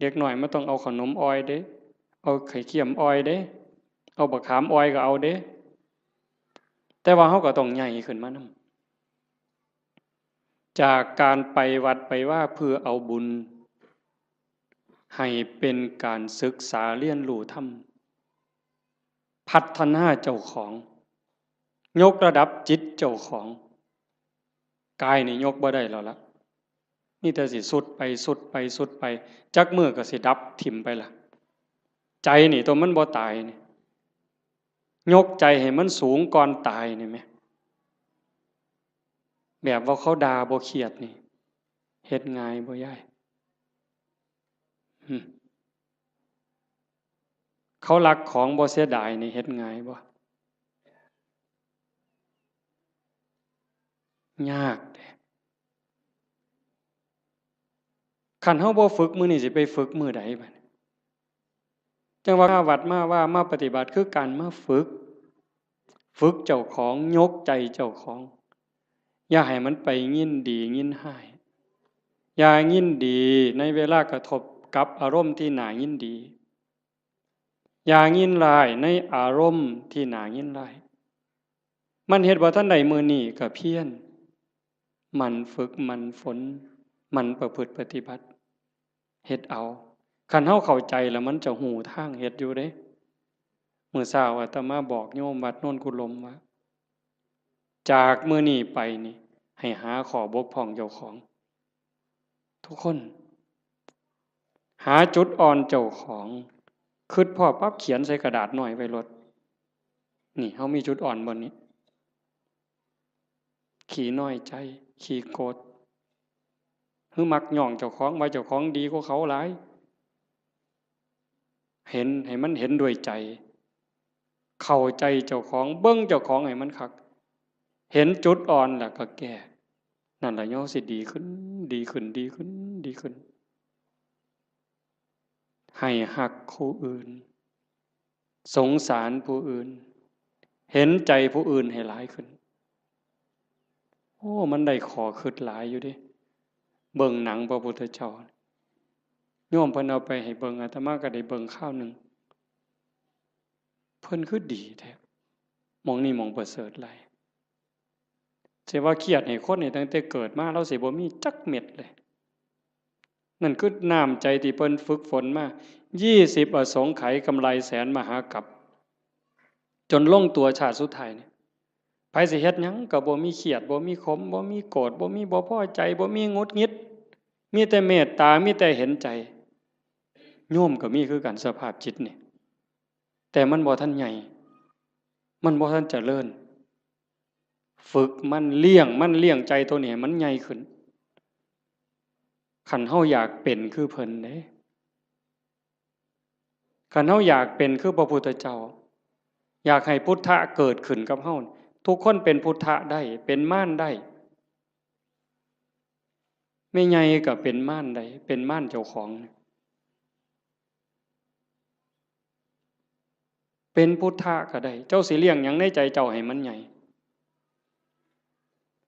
เด็กน้อยมันต้องเอาขนมอ้อยเด้เอาไข่เค็มอ้อยเด้เอาบักขามอ้อยก็เอาเด้แต่ว่าเฮาก็ต้องใหญ่ขึ้นมานำจากการไปวัดไปว่าเพื่อเอาบุญให้เป็นการศึกษาเรียนรู้ธรรมพัฒนาเจ้าของยกระดับจิตเจ้าของกายนี่ยกบ่ได้แล้วล่ะนี่แต่สิสุดไปสุดไปสุดไปจักมือก็สิดับถิ่มไปล่ะใจนี่ตัวมันบ่ตายนี่ยกใจให้มันสูงก่อนตายนี่แหมแบบว่าเขาด่าบ่เครียดนี่เฮ็ดง่ายบ่ยายเขารักของบ่เสียดายนี่เฮ็ดง่ายบ่ยากเด้คันเฮาบ่ฝึกมื้อนี้สิไปฝึกมื้อใดบัดจังว่าวัดมาว่ามาปฏิบัติคือการมาฝึกเจ้าของยกใจเจ้าของอย่าให้มันไปยินดียินหายอย่ายินดีในเวลากระทบกับอารมณ์ที่น่ายินดีอย่ายินร้ายในอารมณ์ที่น่ายินร้ายมันเฮ็ดบ่ทันใดมื้อนี้ก็เพียรมันฝึกมันฝนมันประพฤติปฏิบัติเฮ็ดเอาคันเฮาเข้าใจแล้วมันจะหูทางเฮ็ดอยู่เด้มื้อเช้าอาตมาบอกโยมวัดโน่นกุลมว่าจากมื้อนี้ไปนี่ให้หาข้อบกพร่องเจ้าของทุกคนหาจุดอ่อนเจ้าของคิดพอปั๊บเขียนใส่กระดาษหน่อยไว้รถนี่เฮามีจุดอ่อนบนนี้ขี้น้อยใจขี้โกรธคือมักย่องเจ้าของว่าเจ้าของดีกว่าเขาหลายเห็นให้มันเห็นด้วยใจเข้าใจเจ้าของเบิ่งเจ้าของให้มันคักเห็นจุดอ่อนแล้วก็แก้นั่นล่ะโยมสิดีขึ้นดีขึ้นดีขึ้นดีขึ้นให้ฮักผู้อื่นสงสารผู้อื่นเห็นใจผู้อื่นให้หลายขึ้นโอ้มันได้ขอคิดหลายอยู่ดิเบิ่งหนังพระพุทธเจ้าโยมเพิ่นเอาไปให้เบิ่งอาตมาก็ได้เบิ่งข้าวนึงเพิ่นคือดีแท้มองนี่มองประเสริฐหลายสิว่าเครียดให้คนนี่ตั้งแต่เกิดมาเราสิบ่มีจักเม็ดเลยนั่นคือน้ำใจที่เพิ่นฝึกฝนมา20อสงไขยกำไรแสนมหากัปจนลงตัวชาติสุดท้ายนี่ไผสิเฮ็ดหยังก็บ่มีเครียดบ่มีขมบ่มีโกรธบ่มีบ่พอใจบ่มีหงุดหงิดมีแต่เมตตามีแต่เห็นใจ โยมก็มีคือกันสภาพจิตนี่แต่มันบ่ทันใหญ่มันบ่ทันเจริญฝึกมันเลี้ยงใจตัวนี้มันใหญ่ขึ้นคันเฮาอยากเป็นคือเพิ่นเด้คันเฮาอยากเป็นคือพระพุทธเจ้าอยากให้พุทธะเกิดขึ้นกับเฮาทุกคนเป็นพุทธะได้เป็นม่านได้ไม่ใหญ่ก็เป็นม่านได้เป็นม่านเจ้าของเป็นพุทธะก็ได้เจ้าสิเลี้ยงหยังในใจเจ้าให้มันใหญ่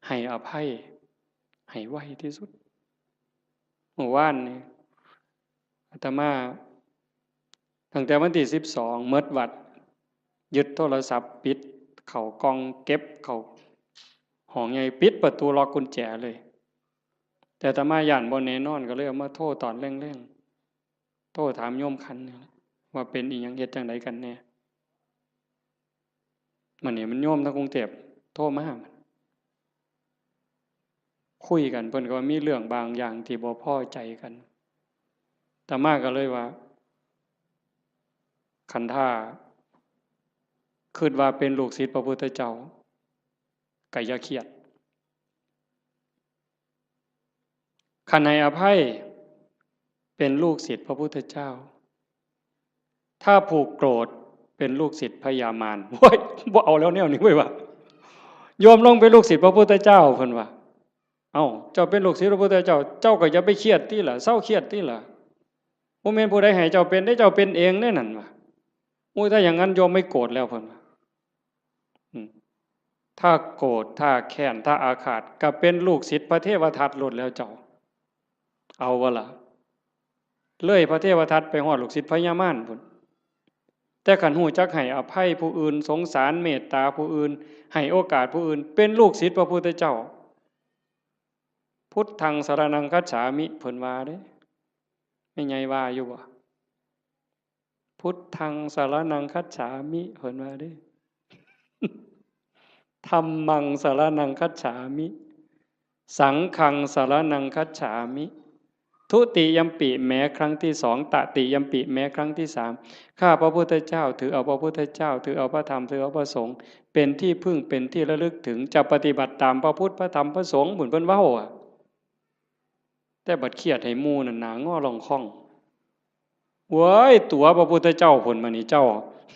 ให้อภัยให้ไวที่สุดเมื่อวานนี่อาตมาตั้งแต่วันที่12เมิดวัดยึดโทรศัพท์ปิดเข้ากล่องเก็บเข้าห้องใหญ่ปิดประตูล็อกกุญแจเลยแต่อาตมาย่านบ่แน่นอนก็เลยเอามาโทรตอนแรงๆโทรถามโยมคันนี่ว่าเป็นอีหยังเฮ็ดจังไดกันแน่มันนี่มันโยมทางกรุงเทพโทรมาคุยกันเพิ่นก็ว่ามีเรื่องบางอย่างที่บ่พอใจกันอาตมาก็เลยว่าคันท่าคิดว่าเป็นลูกศิษย์พระพุทธเจ้าก็อย่าเครียดคันให้อภัยเป็นลูกศิษย์พระพุทธเจ้าถ้าผูกโกรธเป็นลูกศิษย์พญามารโอ้ยบ่เอาแล้วแนวนี้เว้ยว่าโยมลงเป็นลูกศิษย์พระพุทธเจ้าเพิ่นว่าเอ้าเจ้าเป็นลูกศิษย์พระพุทธเจ้าเจ้าก็อย่าไปเครียดติล่ะเศร้าเครียดติล่ะบ่แม่นผู้ใดให้เจ้าเป็นได้เจ้าเป็นเองแน่นั่นว่าโอ้ยถ้าอย่างนั้นโยมไม่โกรธแล้วเพิ่นว่าถ้าโกรธถ้าแค้นถ้าอาฆาตก็เป็นลูกศิษย์พระเทวทัตหลุดแล้วเจ้าเอาวะล่ะเลยพระเทวทัตไปฮอดลูกศิษย์พญามารพุ่นแต่ขันหูจักให้อภัยผู้อื่นสงสารเมตตาผู้อื่นให้โอกาสผู้อื่นเป็นลูกศิษย์พระพุทธเจ้าพุทธังสรณังคัจฉามิเพิ่นว่าเด้ไม่ไงว่าอยู่บ่พุทธังสรณังคัจฉามิเพิ่นว่าเด้ธัมมังสรณังคัจฉามิสังฆังสรณังคัจฉามิทุติยัมปิแม้ครั้งที่2ตติยัมปิแม้ครั้งที่3ข้าพระพุทธเจ้าถือเอาพระพุทธเจ้าถือเอาพระธรรมถือเอาพระสงฆ์เป็นที่พึ่งเป็นที่ระลึกถึงจะปฏิบัติตามพระพุทธพระธรรมพระสงฆ์บุญเพิ่นเว้าแต่บัดเครียดให้หมู่นั่นหนางอลองค่องเว้ยตัวพระพุทธเจ้าพุ่นมานี่เจ้า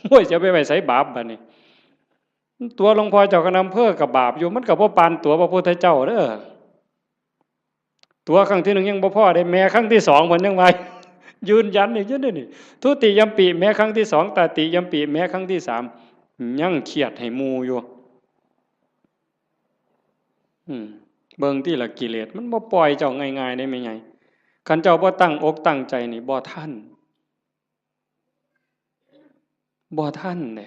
โอ้ยจะไปไว้ไสบาปบัดนี้ตัวหลวงพ่อเจ้าคณะอำเภอกับบาปอยู่มันก็บ่ปานตัวพระพุทธเจ้าเด้อตัวครั้งที่1ยังบ่พอได้แม้ครั้งที่2เพิ่นยังว่ายืนยันอีกอยู่นี่ทุติยัมปิแม้ครั้งที่2ตติยัมปิแม้ครั้งที่3ยังเครียดให้หมู่อยู่เบิ่งที่ละกิเลสมันบ่ปล่อยเจ้าง่ายๆได้แม่ใหญ่คันเจ้าบ่ตั้งอกตั้งใจนี่บ่ทันเด้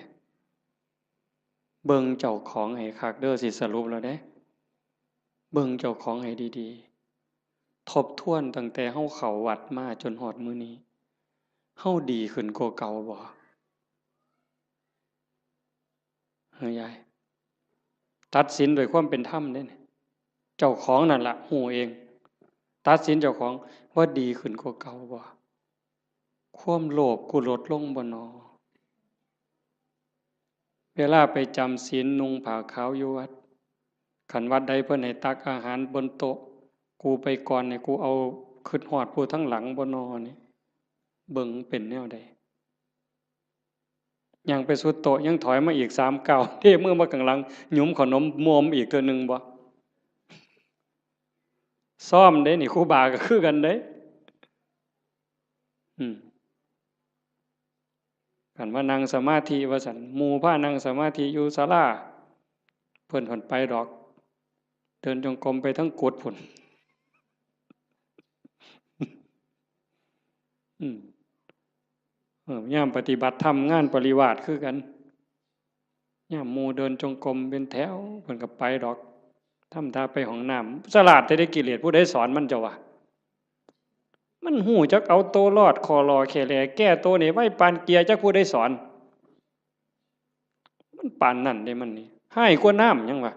เบิ่งเจ้าของให้คักเด้อสิสรุปแล้วเด้เบิ่งเจ้าของให้ดีๆทบทวนตั้งแต่เฮาเข้าวัดมาจนฮอดมื้อนี้เฮาดีขึ้นกว่าเก่าบ่เฮ้ยยายตัดสินด้วยความเป็นธรรมเด้เจ้าของนั่นล่ะฮู้เองตัดสินเจ้าของว่าดีขึ้นกว่าเก่าบ่ความโลภกูลดลงบ่น้อเวลาไปจำศีลนุ่งผ้าขาวอยู่วัดคันวัดใดเพิ่นให้ตักอาหารบนโต๊ะกูไปก่อนเนี่ยกูเอาคิดฮอดผู้ทั้งหลังบ่น้อนี่เบิ่งเป็นแนวใดยังไปสุดโต๊ะยังถอยมาอีก3ก้าวเทมือมาข้างหลังหยุมขนมมอมอีกเทื่อนึงบ่ซ้อมเด้นี่ครูบาก็คือกันเด้กันว่านั่งสมาธิว่าซั่นหมู่พานั่งสมาธิอยู่ศาลาเพิ่นไปดอกเดินจงกรมไปทั้งกุฏพุ่นยามปฏิบัติธรรมงานปริวาสคือกันยามหมู่เดินจงกรมเป็นแถวเพิ่นก็ไปดอกทำท่าไปห้องน้ำฉลาดได้กิเลสผู้ใดสอนมันเจ้าวะมันหูจักเอาโตรอดคอรอแค่แลแก้โตนี่ไว้ปานเกียจักผู้ใดสอนมันปานนั่นได้มันนี่ให้กว่าน้ำยังวะ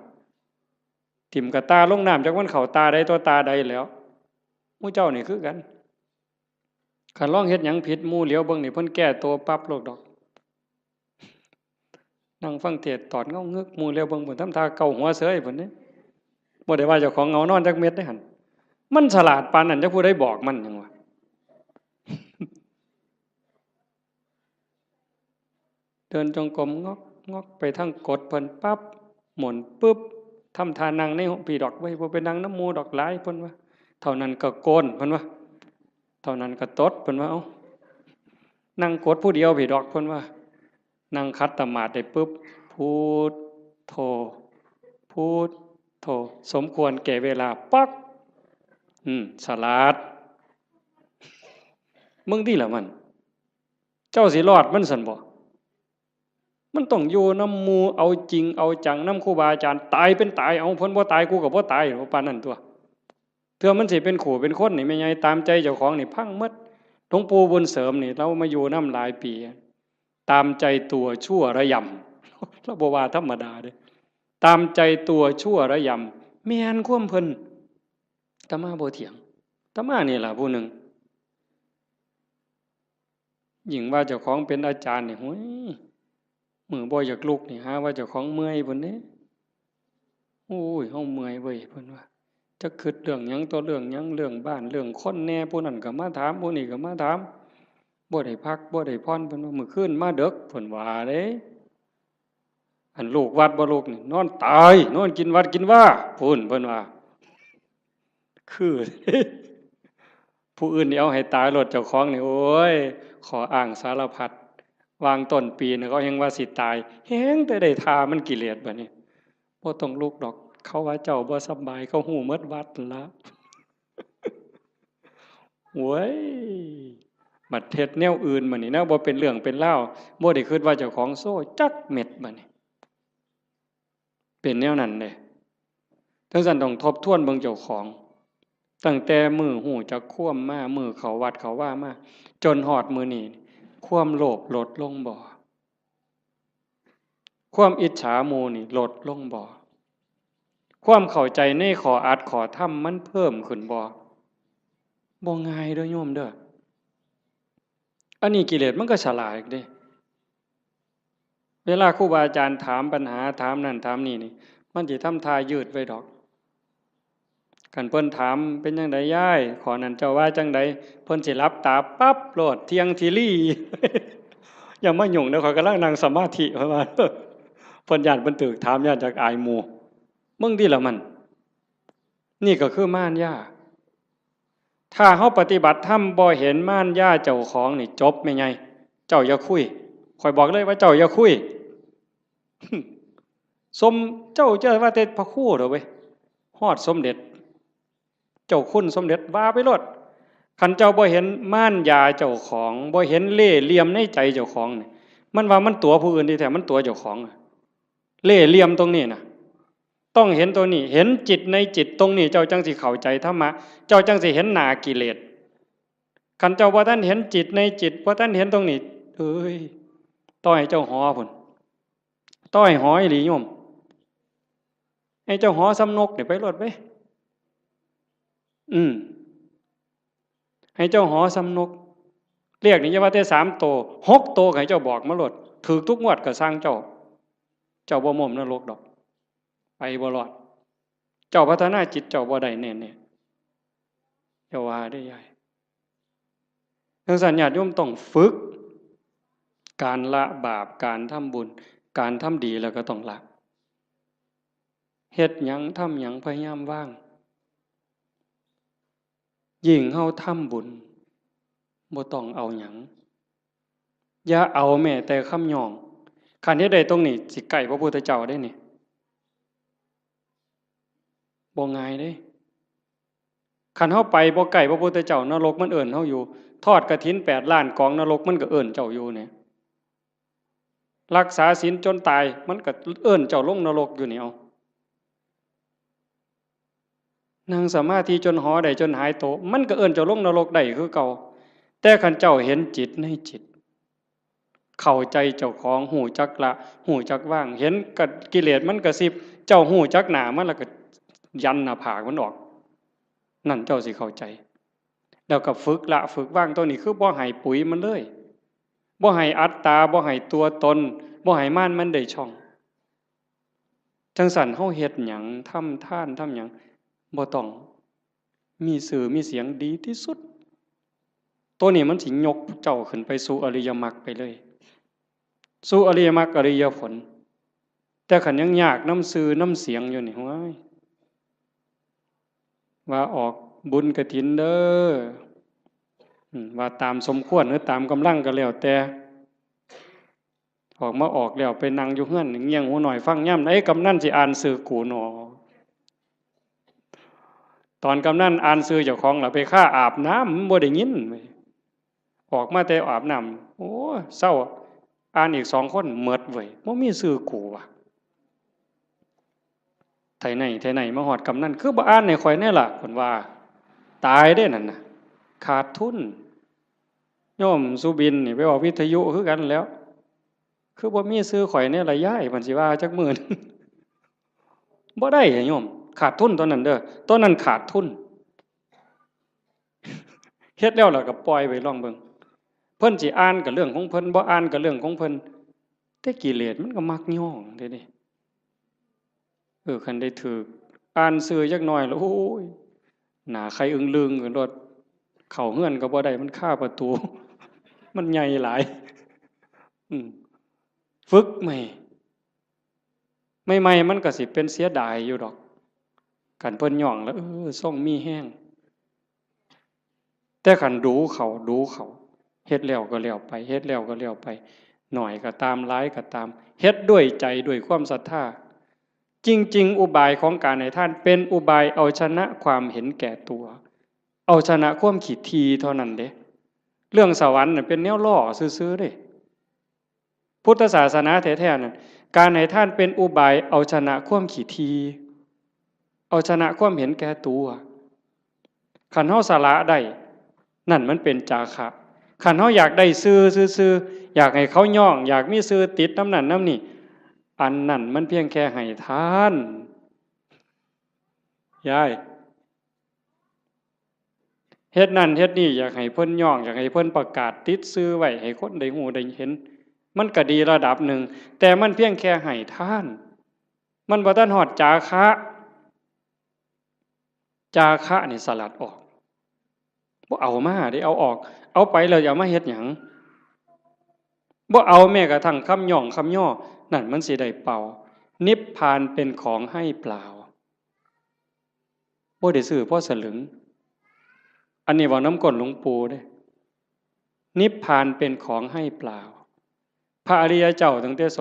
ทิ่มกับตาลงน้ำจักมันเข้าตาใดตัวตาใดแล้วหมู่เจ้านี่คือกัน คันลองเฮ็ดหยังผิดหมู่เหลียวเบิ่งนี่เพิ่นแก้ตัวปั๊บโลดดอกนั่งฟังเทศน์ตอดเงาเงึกหมู่เหลียวเบิ่งเพิ่นทำท่าเกาหัวเสยเพิ่นเด้บ่ได้ว่าเจ้าของเงานอนจักเม็ดเด้หั่นมันฉลาดปานนั้นจักผู้ใดบอกมันหยังวะเดินจงกรมงอกงอกไปทางกดเพิ่นปั๊บหมุนปึ๊บทำท่านั่งในพี่ดอกไว้บ่ไปนั่งน้ำหมู่ดอกหลายเพิ่นว่าเท่านั้นก็โกนเพิ่นว่าเท่านั้นก็ตดเพิ่นว่าเอ้านั่งกดผู้เดียวพี่ดอกเพิ่นว่านั่งคัดตมาดได้ปึ๊บพุทโธพุทโธสมควรแก่เวลาปักฉลาดมึงที่ละมันเจ้าสิรอดมันสั่นบ่มันต้องอยู่น้ำหมู่เอาจริงเอาจังน้ำครูบาอาจารย์ตายเป็นตายเอาเพิ่นบ่ตายกูก็บ่ตายปานนั้นตัวเทื่อมันสิเป็นขู่เป็นคนนี่แม่ใหญ่ตามใจเจ้าของนี่พังหมดหลวงปู่บุญเสริมนี่เรามาอยู่น้ำหลายปีตามใจตัวชั่วระยำเราบ่ว่าธรรมดาเด้ตามใจตัวชั่วระยำแม่นความเพิ่นอาตมาบ่เถียงอาตมานี่ล่ะผู้หนึ่งยิ่งว่าเจ้าของเป็นอาจารย์นี่โอ้ยมือบ่อยากลุกนี่หาว่าเจ้าของเมื่อยพุ่นเด้โอ้ยเฮาเมื่อยเว้ยเพิ่นว่าจะคิดเรื่องหยังต่อเรื่องหยังเรื่องบ้านเรื่องคนแน่ผู้นั้นก็มาถามผู้นี้ก็มาถามบ่ได้พักบ่ได้พรเพิ่นว่ามื้อคืนมาดึกเพิ่นว่าเด้อันลูกวัดบ่ลูกนี่นอนตายนอนกินวัดกินว่าพุ่นเพิ่นว่าคือผู้อื่นนี่เอาให้ตายรถเจ้าของนี่โอ้ยขออ้างสารพัดวางต้นปีนี่เขาแฮงว่าสิตายแฮงแต่ได้ทามันกิเลสบัดนี้บ่ต้องลุกดอกเขาว่าเจ้าบ่สบายเขาฮู้หมดวัดนั่นล่ะโว้ยบัดเฮ็ดแนวอื่นบัดนี้แนวบ่เป็นเรื่องเป็นราวบ่ได้คิดว่าเจ้าของโซ่จักเม็ดบัดนี้เป็นแนวนั้นเด้ทั้งนั้นต้องทบทวนเบิ่งเจ้าของตั้งแต่มื้อฮู้จักความมามื้อเข้าวัดเข้าว่ามาจนฮอดมื้อนี้ความโลภลดลงบ่ความอิจฉาหมู่นี่ลดลงบ่ความเข้าใจในข้ออัดข้อธรรมมันเพิ่มขึ้นบ่ง่ายเด้อโยมเด้ออันนี้กิเลสมันก็ฉลาดเด้เวลาครูบาอาจารย์ถามปัญหาถามนั่นถามนี่มันสิทำท่ายืดไว้ดอกคันเพิ่นถามเป็นจังไดยายขอนั้นเจ้าว่าจังไดเพิ่นสิหลับตาปั๊บโลดเที่ยงทีลี่ อย่ามายุ่งเด้อข้อยกำลังนั่งสมาธิเพิ่นว่าเพิ่นย้านเพิ่นตึกถามย้านจากอายหมู่มึงที่ละมันนี่ก็คือม่านย่าถ้าเฮาปฏิบัติธรรมบ่เห็นม่านย่าเจ้าของนี่จบแม่ใหญ่เจ้าอย่าคุยข่อยบอกเลยว่าเจ้าอย่าคุย สมเจ้าว่าแต่พระครูเด้อเว้ยฮอดสมเด็จเจ้าคุณสมเด็จว่าไปโลดคันเจ้าบ่เห็นม่านยาเจ้าของบ่เห็นเล่ห์เหลี่ยมในใจเจ้าของนี่มันว่ามันตัวผู้อื่นที่แท้มันตัวเจ้าของเล่ห์เหลี่ยมตรงนี้น่ะต้องเห็นตัวนี้เห็นจิตในจิตตรงนี้เจ้าจังสิเข้าใจธรรมะเจ้าจังสิเห็นหน้ากิเลสคันเจ้าบ่ทันเห็นจิตในจิตบ่ทันเห็นตรงนี้เอ้ยต้อยเจ้าหอพุ่นต้อยหอยหลีโยมให้เจ้าหอสำนกนี่ไปรถไปให้เจ้าหอสำนกเรียกนี่จะว่าแต่3 โต6 โตให้เจ้าบอกมาโลดถูกทุกงวดก็สร้างเจ้าบ่ม่มนรกดอกไปบ่รอดเจ้าพัฒนาจิตเจ้าบ่ได้แน่ๆอย่าว่าได้ยายทั้งสัญญาติโยมต้องฝึกการละบาปการทำบุญการทำดีแล้วก็ต้องละเฮ็ดหยังทำหยังพยายามว่างยิ่งเฮาทำบุญบ่ต้องเอาหยังอย่าเอาแม้แต่คำย่องคันเฮ็ดได้ตรงนี้สิใกล้พระพุทธเจ้าได้นี่บ่ง่ายเด้คันเฮาไปบ่ใกล้พระพุทธเจ้านรกมันเอิ้นเฮาอยู่ทอดกฐิน8 ล้านกองนรกมันก็เอิ้นเจ้าอยู่เนี่ยรักษาศีลจนตายมันก็เอิ้นเจ้าลงนรกอยู่นี่เอานั่งสมาธิจนหอได้จนหายโตมันก็เอิ้นเจ้าลงนรกได้คือเก่าแต่คันเจ้าเห็นจิตในจิตเข้าใจเจ้าของหูจักละหูจักว่างเห็นกับกิเลสมันกระซิบเจ้าหูจักหนามันแล้วก็ยันหน้าผากมันออกนั่นเจ้าสิเข้าใจ แล้วก็ฝึกละฝึกว่างตัวนี้คือบ่ให้ปุ๋ยมันเลยบ่ให้อัตตาบ่ให้ตัวตนบ่ให้ม่านมันได้ช่องจังสั่นเฮาเฮ็ดหยังทำทานทำหยังบ่ต้องมีสื่อมีเสียงดีที่สุดตัวนี้มันสิยกเจ้าขึ้นไปสู่อริยมรรคไปเลยสู่อริยมรรคอริยผลแต่ขันยังยากน้ำสื่อน้ำเสียงอยู่นี่ว้ายว่าออกบุญกฐินเด้อว่าตามสมควรหรือตามกำลังก็แล้วแต่ออกมาออกแล้วไปนั่งอยู่เฮือนเงี่ยงหูหน่อยฟังย่ำไอ้กำนันสิอ่านสื่อกูหนอตอนกำนันอ่านสื่อเจ้าของล่ะไปฆ่าอาบน้ำบ่ได้ยินออกมาแต่อาบน้ำโอ้เศร้าอ่านอีก2 คนเมิดเว้ยบ่มีสื่อกูว่ะไทไหนมาหอดกำนันคือบ่อ่านในข่อยแน่ล่ะเพิ่นว่าตายได้นั่นน่ะขาดทุนโยมสุบินนี่ไปออกวิทยุคือกันแล้วคือบ่มีซื้อข่อยเนี่ยละย้ายเพิ่นสิว่าจักมื้อนึงบ่ได้โยมขาดทุนตอนนั้นเด้อตอนนั้นขาดทุนเฮ็ดแล้วล่ะก็ปล่อยไว้ลองเบิ่งเพิ่นสิอ่านก็เรื่องของเพิ่นบ่อ่านก็เรื่องของเพิ่นแต่กิเลสมันก็มักย่องเด้นี่คันได้ถูกอ่านซื่อจักหน่อยแล้วโอ้ยหน้าใครอึ้งลึงกันรถเข้าเฮือนก็บ่ได้มันคาประตูมันใหญ่หลายฝึกใหม่มันก็สิเป็นเสียดายอยู่ดอกกันเพิ่นย่องแล้วส่งมีแห้งแต่ขันดูเขาเฮ็ดแล้วก็แล้วไปเฮ็ดแล้วก็แล้วไปหน่อยก็ตามร้ายก็ตามเฮ็ดด้วยใจด้วยความศรัทธาจริงๆอุบายของการให้ท่านเป็นอุบายเอาชนะความเห็นแก่ตัวเอาชนะความขี้ทีเท่านั้นเด้เรื่องสวรรค์น่ะเป็นแนวล่อซื่อๆเด้พุทธศาสนาแท้ๆนั่นการให้ท่านเป็นอุบายเอาชนะความขี้ทีเอาชนะความเห็นแก่ตัวขันเฮาสละได้นั่นมันเป็นจาคะขันเฮาอยากได้ซื่ออยากให้เขาย่องอยากมีซื่อติดน้ำนั่นน้ำนี่อันนั่นมันเพียงแค่ให้ทานยายเฮ็ดนั่นเฮ็ดนี่อยากให้เพิ่นย่องอยากให้เพิ่นประกาศติดซื่อไว้ให้คนได้ฮู้ได้เห็นมันก็ดีระดับหนึ่งแต่มันเพียงแค่ให้ทานมันบ่ทันฮอดจาคะนี่สลัดออกบ่เอามาได้เอาออกเอาไปแล้วอย่ามาเฮ็ดหยังบ่เอาแม้กระทั่งคำย่องคำย่อนั่นมันสิได้เป่านิพพานเป็นของให้เปล่าบ่ได้ซื้อเพราะสลึงอันนี้ว่าน้ำก้นหลวงปู่เด้นิพพานเป็นของให้เปล่าพระอริยเจ้าตั้งแต่โส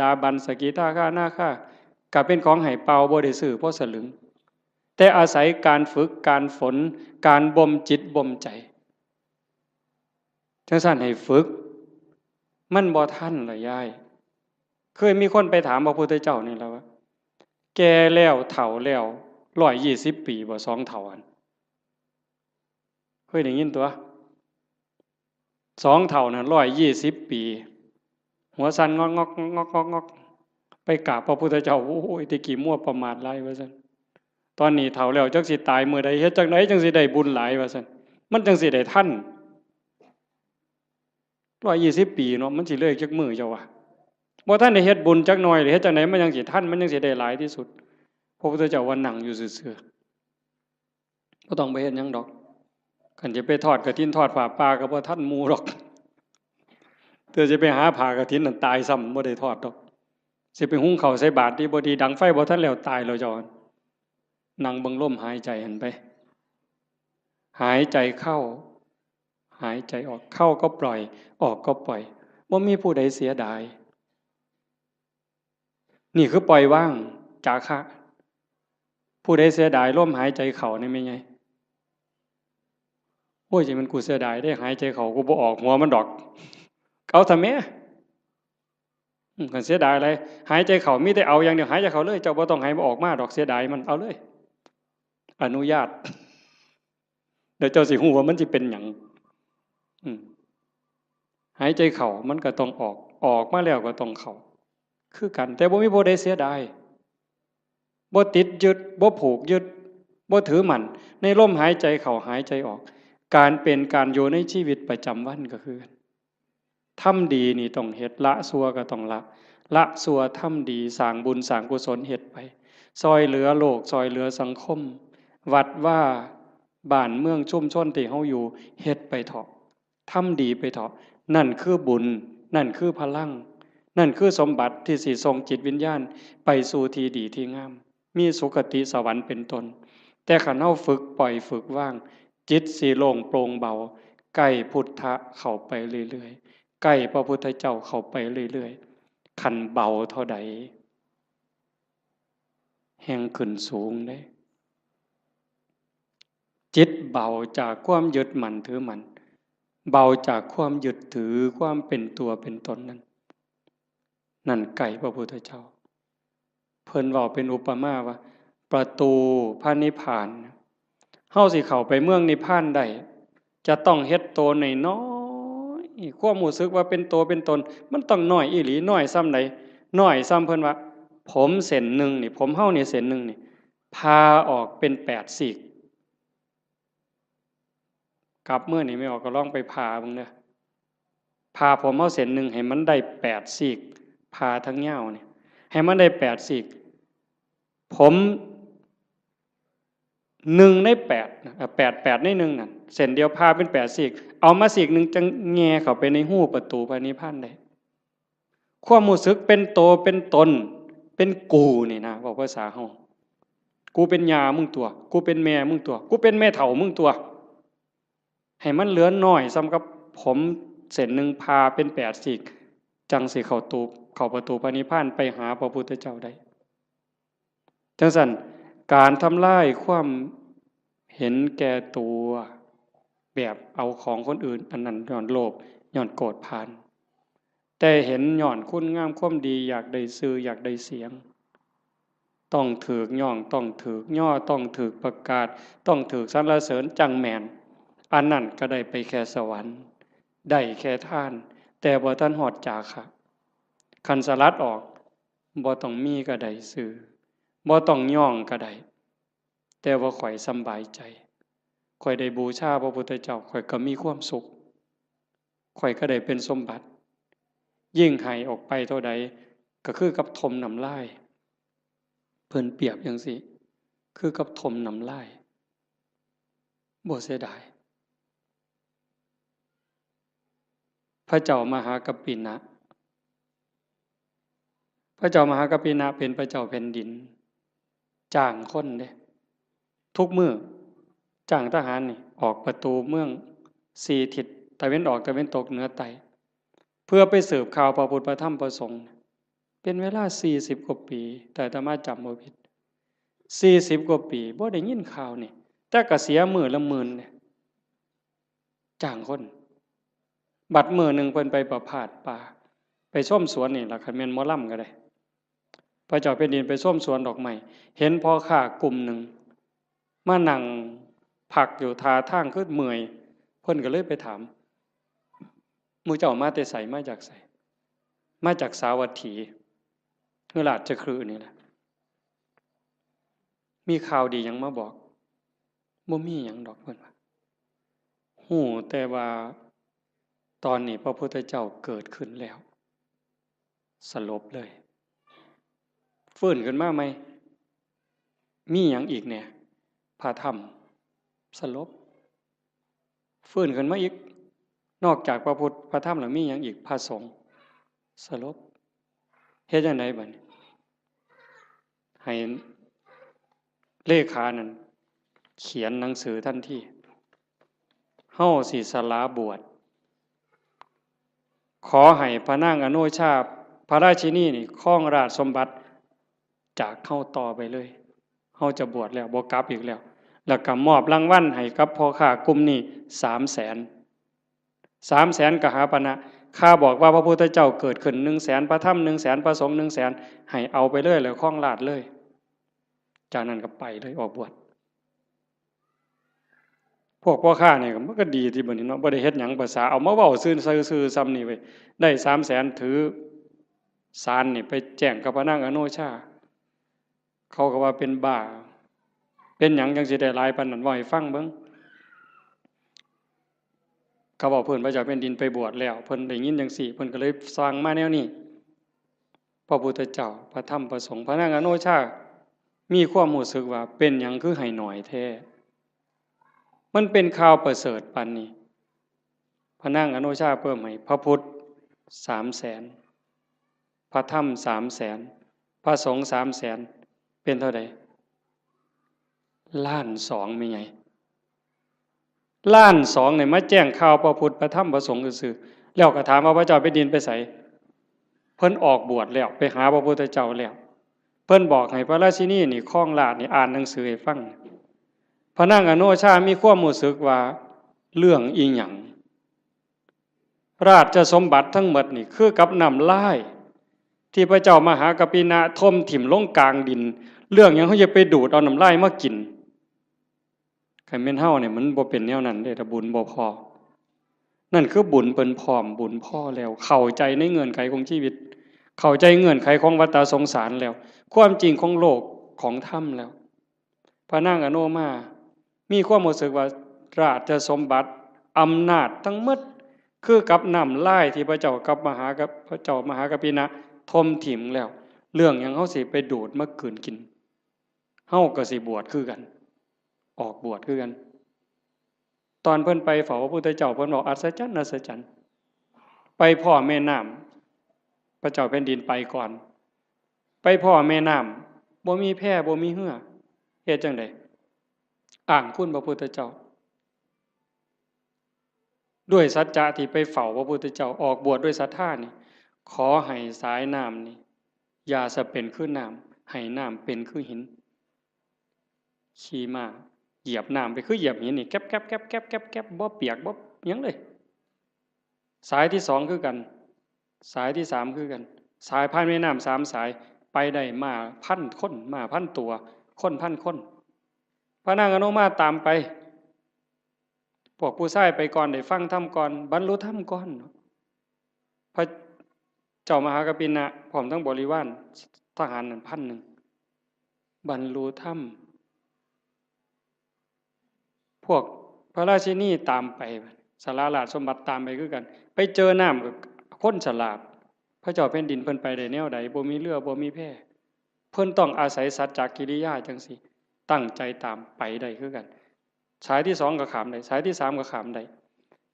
ดาบันสกิทาคานาคาก็เป็นของให้เปล่าบ่ได้ซื้อเพราะสลึงแต่อาศัยการฝึกการฝนการบ่มจิตบ่มใจจังซั่นให้ฝึกมันบ่ทันล่ะยายเคยมีคนไปถามพระพุทธเจ้านี่แล้วว่าแก่แล้วเฒ่าแล้ว120 ปีบ่2เฒ่าอันเคยได้ยินตัว2เฒ่านั้น120 ปีหัวสั่นงอกไปกราบพระพุทธเจ้าโอ้ยตะกี้มั่วประมาทหลายว่าซั่นตอนนี้เฒ่าแล้วจักสิตายมื้อใดเฮ็ดจังไดจังสิได้บุญหลายว่าซั่นมันจังสิได้ทัน120 ปีเนาะมันสิเลยจักมื้อเจ้าว่าบ่ทันได้เฮ็ดบุญจักหน่อยหรือเฮ็ดจังไดมันจังสิทันมันจังสิได้หลายที่สุดพระพุทธเจ้าว่านั่งอยู่ซื่อๆบ่ต้องไปเฮ็ดหยังดอกคันจะไปทอดกฐินทอดผ้าป่าก็บ่ทันหมู่ดอกเธอจะไปหาผ้ากฐินนั่นตายซ้ำบ่ได้ทอดดอกสิไปหุงข้าวใส่บาตรที่บ่ดีดังไฟบ่ทันแล้วตายแล้วเจ้านั่งเบิ่งลมหายใจหันไปหายใจเข้าหายใจออกเข้าก็ปล่อยออกก็ปล่อยบ่มีผู้ใดเสียดายนี่คือปล่อยว่างจาคะผู้ใดเสียดายลมหายใจเข้านี่แม่นไงโอ้ยจิมันกูเสียดายได้หายใจเข้ากูบ่ออกหัวมันดอกเอาทำแม่กันเสียดายอะไรหายใจเข้ามีแต่เอาอย่างเดียวหายใจเข้าเลยเจ้าบ่ต้องให้มันออกมาดอกเสียดายมันเอาเลยอนุญาตเดี๋ยวเจ้าสิฮู้ว่ามันสิเป็นหยังหายใจเข้ามันก็ต้องออกมาแล้วก็ต้องเข้าคือกันแต่บ่มีผู้ใดเสียดายบ่ติดยึดบ่ผูกยึดบ่ถือมั่นในลมหายใจเข้าหายใจออก การเป็นการอยู่ในชีวิตประจำวันก็คือทำดีนี่ต้องเฮ็ดละชั่วก็ต้องละชั่วทำดีสร้างบุญสร้างกุศลเฮ็ดไปซอยเหลือโลกซอยเหลือสังคมวัดว่าบ้านเมืองชุมชนที่เฮาอยู่เฮ็ดไปเถาะทำดีไปเถาะนั่นคือบุญนั่นคือพลังนั่นคือสมบัติที่สิส่งจิตวิญญาณไปสู่ที่ดีที่งามมีสุคติสวรรค์เป็นต้นแต่คันเฮาฝึกปล่อยฝึกว่างจิตสิโล่งโปร่งเบาใกล้พุทธะเข้าไปเรื่อยๆใกล้พระพุทธเจ้าเข้าไปเรื่อยๆคันเบาเท่าใดแห่งขึ้นสูงเด้จิตเบาจากความยึดมั่นถือมั่นเบาจากความยึดถือความเป็นตัวเป็นตนนั่นไก่พระพุทธเจ้าเพิ่นเว้าเป็นอุปมาว่าประตูพระนิพพานเฮาสิเข้าไปเมืองนิพพานได้จะต้องเฮ็ดโตน้อยๆความรู้สึกว่าเป็นตัวเป็นตนมันต้องน้อยอีหลีน้อยส่ำใดน้อยส่ำเพิ่นว่าผมเส้นหนึ่งนี่ผมเฮานี่เส้นหนึ่งนี่พาออกเป็น8ซีกกลับเมื่อนี่ไม่ออกก็ลองไปพาเบิ่งเด้อพาผมเฮาเส้นหนึ่งให้มันได้8ซีกพาทั้งยาวนี่ให้มันได้8ซีกผม1ใน8นะ8ใน1นั่นเส้นเดียวพาเป็น8ซีกเอามาซีกนึงจังแง่เข้าไปในหูประตูพระนิพพานได้ความรู้สึกเป็นโตเป็นตนเป็นกูนี่นะบอกภาษาเฮากูเป็นยามึงตัวกูเป็นแม่มึงตัวกูเป็นแม่เฒ่ามึงตัวให้มันเหลือน้อยซ้ำกับผมเส้นหนึ่งพาเป็น8ซีกจังสิเข้าประตูพระนิพพานไปหาพระพุทธเจ้าได้จังซั่นการทำลายความเห็นแก่ตัวแบบเอาของคนอื่นอันนั้นย้อนโลภย้อนโกรธพานแต่เห็นย้อนคุณงามความดีอยากได้ชื่ออยากได้เสียงต้องถูกย่องต้องถูกย่อต้องถูกประกาศต้องถูกสรรเสริญจังแม่นอันนั้นก็ได้ไปแค่สวรรค์ได้แค่ทานแต่บ่ทันฮอดจาคะคันสลัดออกบ่ต้องมีก็ได้ชื่อบ่ต้องย่องก็ได้แต่ว่าข่อยสำบายใจข่อยได้บูชาพระพุทธเจ้าข่อยก็มีความสุขข่อยก็ได้เป็นสมบัติยิ่งให้ออกไปเท่าใดก็คือกับทมน้ำลายเพิ่นเปรียบจังซี่คือกับทมน้ำลายบ่เสียดายพระเจ้ามหากัปปินะพระเจ้ามหากัปปินะเป็นพระเจ้าแผ่นดินจ้างคนเด้ทุกมื้อจ้างทหารนี่ออกประตูเมือง4ทิศตะเว้นออกตะเว้นตกเหนือใต้เพื่อไปสืบข่าวพระพุทธพระธรรมพระสงฆ์เป็นเวลา40กว่าปีแต่อาตมาจำบ่ผิด40กว่าปีบ่ได้ยินข่าวนี่แต่ก็เสียมื้อละหมื่นเนี่ยจ้างคนบัดมื้อนึงเพิ่นไปประพาสป่าไปชมสวนนี่ล่ะคันแม่นหมอลำก็ได้พระเจ้าแผ่นดินไปชมสวนดอกไม้เห็นพ่อค้ากลุ่มหนึ่งมานั่งพักอยู่ท่าทางคือเมื่อยเพิ่นก็เลยไปถามหมู่เจ้ามาแต่ไสมาจากไสมาจากสาวัตถีคือราชคฤห์นี่แหละมีข่าวดีหยังมาบอกบ่มีหยังดอกเพิ่นว่าฮู้แต่ว่าตอนนี้พระพุทธเจ้าเกิดขึ้นแล้วสลบเลยฟื้นขึ้นมาไหมมีหยังอีกเนี่ยพระธรรมสลบฟื้นขึ้นมาอีกนอกจากพระพุทธพระธรรมแล้วมีหยังอีกพระสงฆ์สลบเฮ็ดจังไดบัดนี้ให้เลขานั่นเขียนหนังสือทันทีเฮาสิสละบวชขอให้พระนางอโนชาพระราชินีนี่ครองราชสมบัติจากเฮาต่อไปเลยเฮาจะบวชแล้วบ่กลับอีกแล้วก็มอบรางวัลให้กับพ่อค้ากลุ่มนี้300,000 300,000กหาปณะข้าบอกว่าพระพุทธเจ้าเกิดขึ้น100,000พระธรรม100,000พระสงฆ์100,000ให้เอาไปเลยแล้วครองราชเลยจากนั้นก็ไปเลยออกบวชพวกพ่อค้านี่ก็มันก็ดีที่บัดนี้เนาะบ่ได้เฮ็ดหยังภาษาเอามาเว้าซื่อๆซ้ำนี่เว้ยได้300,000ถือศาลนี่ไปแจ้งกับพระนางอโนชาเขาก็ว่าเป็นบ้าเป็นหยังจังสิได้หลายปานนั้นเว้าให้ฟังเบิ่ง เขาบอกเพิ่นพระเจ้าแผ่นดินไปบวชแล้วเพิ่นได้ยินจังซี่เพิ่นก็เลยสร้างมาแนวนี้พระพุทธเจ้าพระธรรมพระสงฆ์พระนางอโนชามีความรู้สึกว่าเป็นหยังคือให้หน่อยแท้มันเป็นข่าวประเสริฐปานนี้พระนางอโนชาเพิ่มให้พระพุทธ300,000พระธรรม300,000พระสงฆ์300,000เป็นเท่าใด1,200,000มีไง1,200,000เนี่ยมาแจ้งข่าวพระพุทธพระธรรมพระสงฆ์ซื่อๆแล้วก็ถามว่าพระเจ้าแผ่นดินไปไสเพิ่นออกบวชแล้วไปหาพระพุทธเจ้าแล้วเพิ่นบอกให้พระราชินีนี่คล้องลาดนี่อ่านหนังสือให้ฟังพระนางอโนชามีความรู้สึกว่าเรื่องอีหยังราชสมบัติทั้งหมดนี่คือกับน้ำลายที่พระเจ้ามหากัปปินะทมถิ่มลงกลางดินเรื่องหยังเขาจะไปดูดเอาน้ำลายมากินใครแม่นเฮาเนี่ยมันบ่เป็นแนวนั้นเด้ถ้าบุญบ่พอนั่นคือบุญเปิ้นพร้อมบุญพอแล้วเข้าใจในเงื่อนไขของชีวิตเข้าใจเงื่อนไขของวัฏสงสารแล้วความจริงของโลกของธรรมแล้วพระนางอโนมามีความรู้สึกว่าราชสมบัติอำนาจทั้งหมดคือกับน้ำลายที่พระเจ้ากับพระเจ้ามหากัปปินะทมถิ่มแล้วเรื่องหยังเฮาสิไปดูดมากืนกินเฮาก็สิบวชคือกันออกบวชคือกันตอนเพิ่นไปเฝ้าพระพุทธเจ้าเพิ่นบอกอัศจรรย์อัศจรรย์ไปพ่อแม่น้ำพระเจ้าแผ่นดินไปก่อนไปพ่อแม่น้ำบ่มีแพบ่มีเหือเฮ็ดจังได๋อ้างคุณพระพุทธเจ้าด้วยสัจจะที่ไปเฝ้าพระพุทธเจ้าออกบวชด้วยศรัทธานี่ขอให้สายน้ำนี่อย่าสะเป็นคือน้ำให้น้ำเป็นคือหินขี่ม้าเหยียบน้ำไปคือเหยียบหินนี่แก๊บแก๊บแก๊บแก๊บแก๊บแก๊บบ่เปียกบ่หยังเลยสายที่2คือกันสายที่3คือกันสายผ่านแม่น้ำ3สายไปได้มา1,000 คนมา1,000 ตัวคน1,000 คนพระนางอนุมาตามไปพวกผู้ชายไปก่อนได้ฟังธรรมก่อนบรรลุธรรมก่อนพระเจ้ามหากัปปินะพร้อมทั้งบริวารทหารนั่น1,000บรรลุธรรมพวกพระราชินีตามไปสาราราชสมบัติตามไปคือกันไปเจอน้ำกับคนฉลาดพระเจ้าแผ่นดินเพิ่นไปได้แนวใดบ่มีเรือบ่มีแพเพิ่นต้องอาศัยสัจจกิริยาจังซี่ตั้งใจตามไปได้คือกันสายที่2ก็ข้ามได้สายที่3ก็ข้ามได้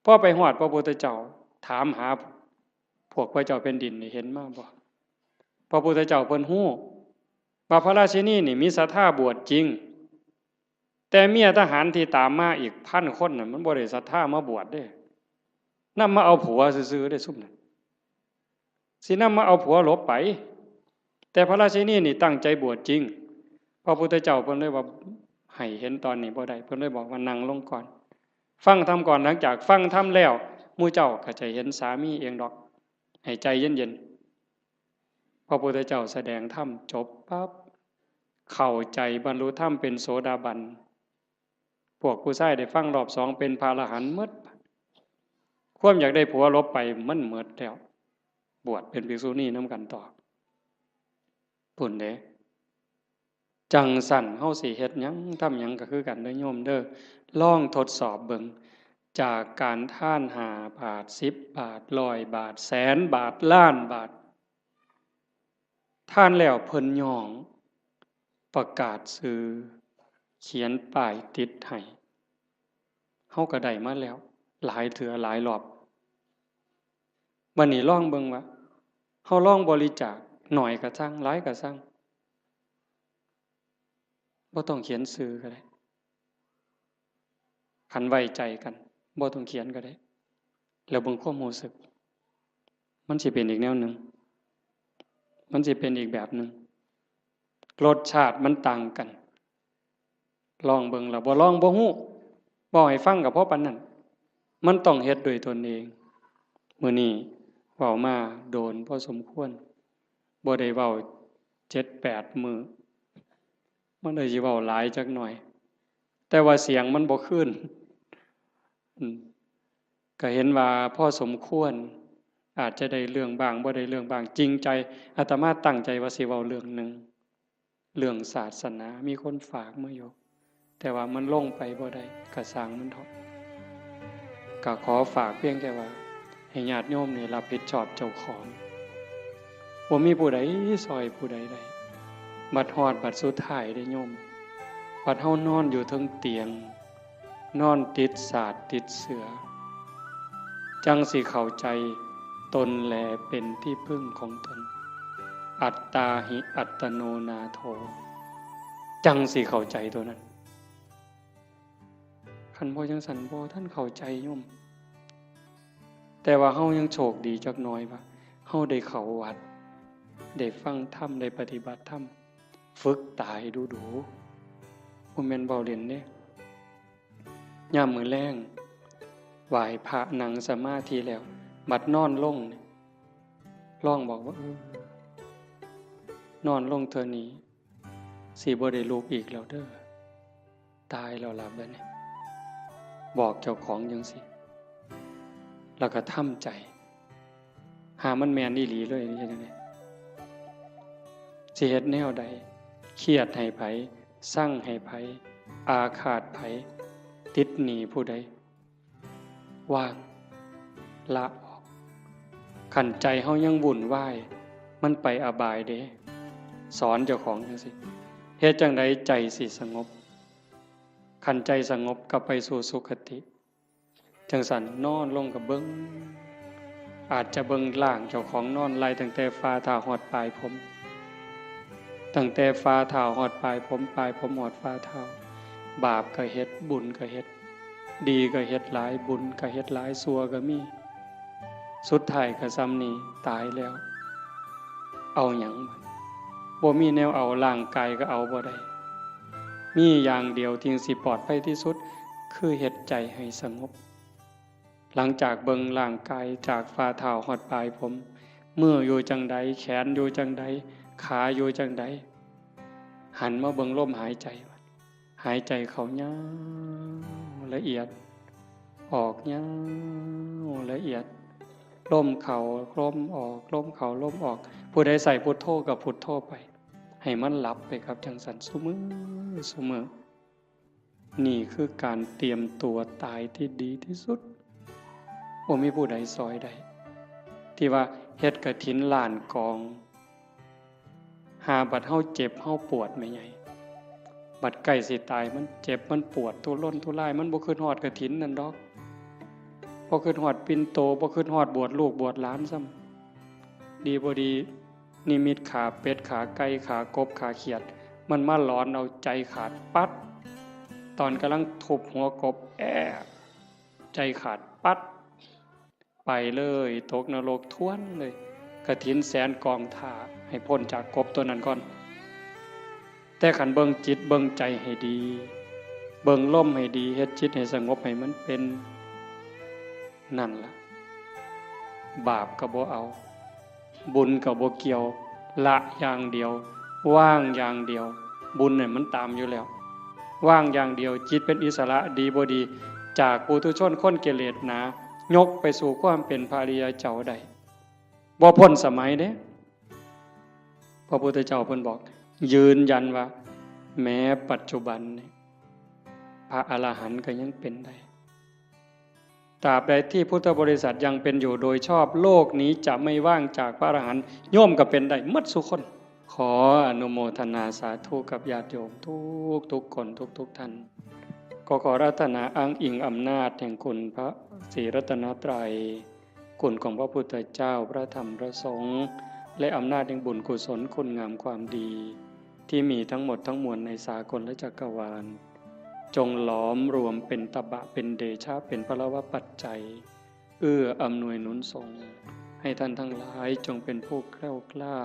พอไปฮอดพระพุทธเจ้าถามหาพวกพระเจ้าแผ่นดินนี่เห็นมาบ่พระพุทธเจ้าเพิ่นฮู้ว่าพระราชินีนี่มีศรัทธาบวชจริงแต่เมียทหารที่ตามมาอีก1,000 คนน่ะมันบ่ได้ศรัทธามาบวชเด้นำมาเอาผัวซื่อๆได้ซุ่มนั้นสินำมาเอาผัวหลบไปแต่พระราชินีนี่ตั้งใจบวชจริงพระพุทธเจ้าเพิ่นเลยว่าให้เห็นตอนนี้บ่ได้เพิ่นเลยบอกว่านั่งลงก่อนฟังธรรมก่อนหลังจากฟังธรรมแล้วหมู่เจ้าก็จะเห็นสามีเองดอกให้ใจเย็นๆพระพุทธเจ้าแสดงธรรมจบปั๊บเข้าใจบรรลุธรรมเป็นโสดาบันพวกผู้ชายได้ฟังรอบ2เป็นพระอรหันต์หมดความอยากได้ผัวลบไปมันหมดแล้วบวชเป็นภิกษุณีนำกันต่อพุ่นเด้จังสั่นเฮาสิเฮ็ดหยังทำหยังก็คือกันเด้อโยมเด้อลองทดสอบเบิ่งจากการท่าน5 บาท10 บาท100 บาทแสนบาทล้านบาทท่านแล้วเพิ่นย่องประกาศซื้อเขียนป้ายติดให้เฮาก็ได้มาแล้วหลายเทื่อหลายรอบบัดนี้ลองเบิ่งว่าเฮาลองบริจาคหน่อยก็ซังหลายก็ซังบ่ต้องเขียนชื่อก็ได้คันไว้ใจกันบ่ต้องเขียนก็ได้แล้วเบิ่งความรู้สึกมันสิเป็นอีกแนวหนึ่งมันสิเป็นอีกแบบหนึ่งรสชาติมันต่างกันลองเบิ่งแล้วบ่ลองบ่ฮู้บ่ให้ฟังก็เพราะปานนั้นมันต้องเฮ็ดด้วยตนเองมื้อนี้เว้ามาโดนพอสมควรบ่ได้เว้า 7-8 มื้อมันเลยสิเว้าหลายจักหน่อยแต่ว่าเสียงมันบ่คืนก็เห็นว่าพอสมควรอาจจะได้เรื่องบ้างบ่ได้เรื่องบ้างจริงใจอาตมาตั้งใจว่าสิเว้าเรื่องนึงเรื่องศาสนามีคนฝากมาอยู่แต่ว่ามันลงไปบ่ได้ก็สร้างมันเถาะ ก็ขอฝากเพียงแค่ว่าให้ญาติโยมนี่รับผิดชอบเจ้าของบ่มีผู้ใดซอยผู้ใดได้บัดฮอดบัดสุดท้ายได้โยมบัดเฮานอนอยู่เทิงเตียงนอนติดสาดติดเสือจังสิเข้าใจตนแลเป็นที่พึ่งของตนอัตตาหิอัตโนนาโถจังสิเข้าใจตัวนั้นคันบ่จังสันบ่ท่านเข้าใจโยมแต่ว่าเฮายังโชคดีจักหน่อยว่าเฮาได้เข้าวัดได้ฟังธรรมได้ปฏิบัติธรรมฝึกตายดูๆบ่แม่นเว้าเล่นเด้ยามมื้อแลงไหว้พระนั่งสมาธิแล้วบัดนอนลงลองบอกว่านอนลงเทื่อนี้สิบ่ได้ลุกอีกแล้วเด้อตายแล้วล่ะบัดนี้บอกเจ้าของจังซี่แล้วก็ทำใจหามันแม่นอีหลีเลยนี่จังได๋สิเฮ็ดแนวใดเครียดให้ไผสั่งให้ไผอาฆาตไผติดหนี้ผู้ใดว่างละออกขันใจเฮายังวุ่นวายมันไปอบายเด้สอนเจ้าของจังซี่เฮ็ดจังไดใจสิสงบขันใจสงบก็ไปสู่สุคติจังสันนอนลงกับเบิ่งอาจจะเบิ่งล่างเจ้าของนอนไล่ตั้งแต่ฝ่าเท้าฮอดปลายผมตั้งแต่ฝ่าเท้าฮอดปลายผมปลายผมฮอดฝ่าเท้าบาปก็เฮ็ดบุญก็เฮ็ดดีก็เฮ็ดหลายบุญก็เฮ็ดหลายชั่วก็มีสุดท้ายก็ซ้ำนี้ตายแล้วเอาหยังบ่มีแนวเอาร่างกายก็เอาบ่ได้มีอย่างเดียวที่สิปลอดภัยที่สุดคือเฮ็ดใจให้สงบหลังจากเบิ่งร่างกายจากฝ่าเท้าฮอดปลายผมมืออยู่จังใดแขนอยู่จังใดขาอยู่จังใดหันมาเบิ่งลมหายใจหายใจเข้ายาวละเอียดออกยาวละเอียดลมเข้าลมออกลมเข้าลมออกผู้ใดใส่พุทโธกับพุทโธไปให้มันหลับไปครับจังสันซุมื้อนี่คือการเตรียมตัวตายที่ดีที่สุดบ่มีผู้ใดซอยได้ที่ว่าเฮ็ดกฐินล้านกองหาบัดเฮาเจ็บเฮาปวดแม่ใหญ่บัดใกล้สิตายมันเจ็บมันปวดทุรนทุรายมันบ่คิดฮอดกฐินนั่นดอกบ่คิดฮอดปิ่นโตบ่คิดฮอดบวชลูกบวชหลานซ้ำดีบ่ดีนิมิตขาเป็ดขาไก่ขากบขาเขียดมันมาหลอนเอาใจขาดปัดตอนกำลังทุบหัวกบใจขาดปัดไปเลยตกนรกท้วนเลยกฐินแสนกองท่าให้พ้นจากกบตัวนั้นก่อนแต่ขันเบิ่งจิตเบิ่งใจให้ดีเบิ่งลมให้ดีเฮ็ดจิตให้สงบให้มันเป็นนั่นล่ะบาปก็บ่เอาบุญก็บ่เกี่ยวละอย่างเดียวว่างอย่างเดียวบุญเนี่ยมันตามอยู่แล้วว่างอย่างเดียวจิตเป็นอิสระดีบ่ดีจากปุถุชนคนกิเลสหนายกไปสู่ความเป็นพระอริยเจ้าได้บ่พ้นสมัยเด้พระพุทธเจ้าเพิ่นบอกยืนยันว่าแม้ปัจจุบันพระอรหันต์ก็ยังเป็นได้ตราบใดที่พุทธบริษัทยังเป็นอยู่โดยชอบโลกนี้จะไม่ว่างจากพระอรหันต์โยมก็เป็นได้หมดทุกคนขออนุโมทนาสาธุกับญาติโยมทุกคนทุกท่านก็ขอรัตนาอ้างอิงอำนาจแห่งคุณพระศรีรัตนตรัยคุณของพระพุทธเจ้าพระธรรมพระสงฆ์และอำนาจแห่งบุญกุศลคุณงามความดีที่มีทั้งหมดทั้งมวลในสากลและจักรวาลจงหลอมรวมเป็นตบะเป็นเดชะเป็นพลวปัจจัยเอื้ออำนวยหนุนส่งให้ท่านทั้งหลายจงเป็นผู้แกล้วกล้า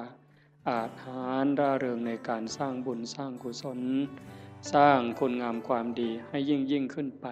อาจหาญร่าเริงในการสร้างบุญสร้างกุศลสร้างคุณงามความดีให้ยิ่งขึ้นไป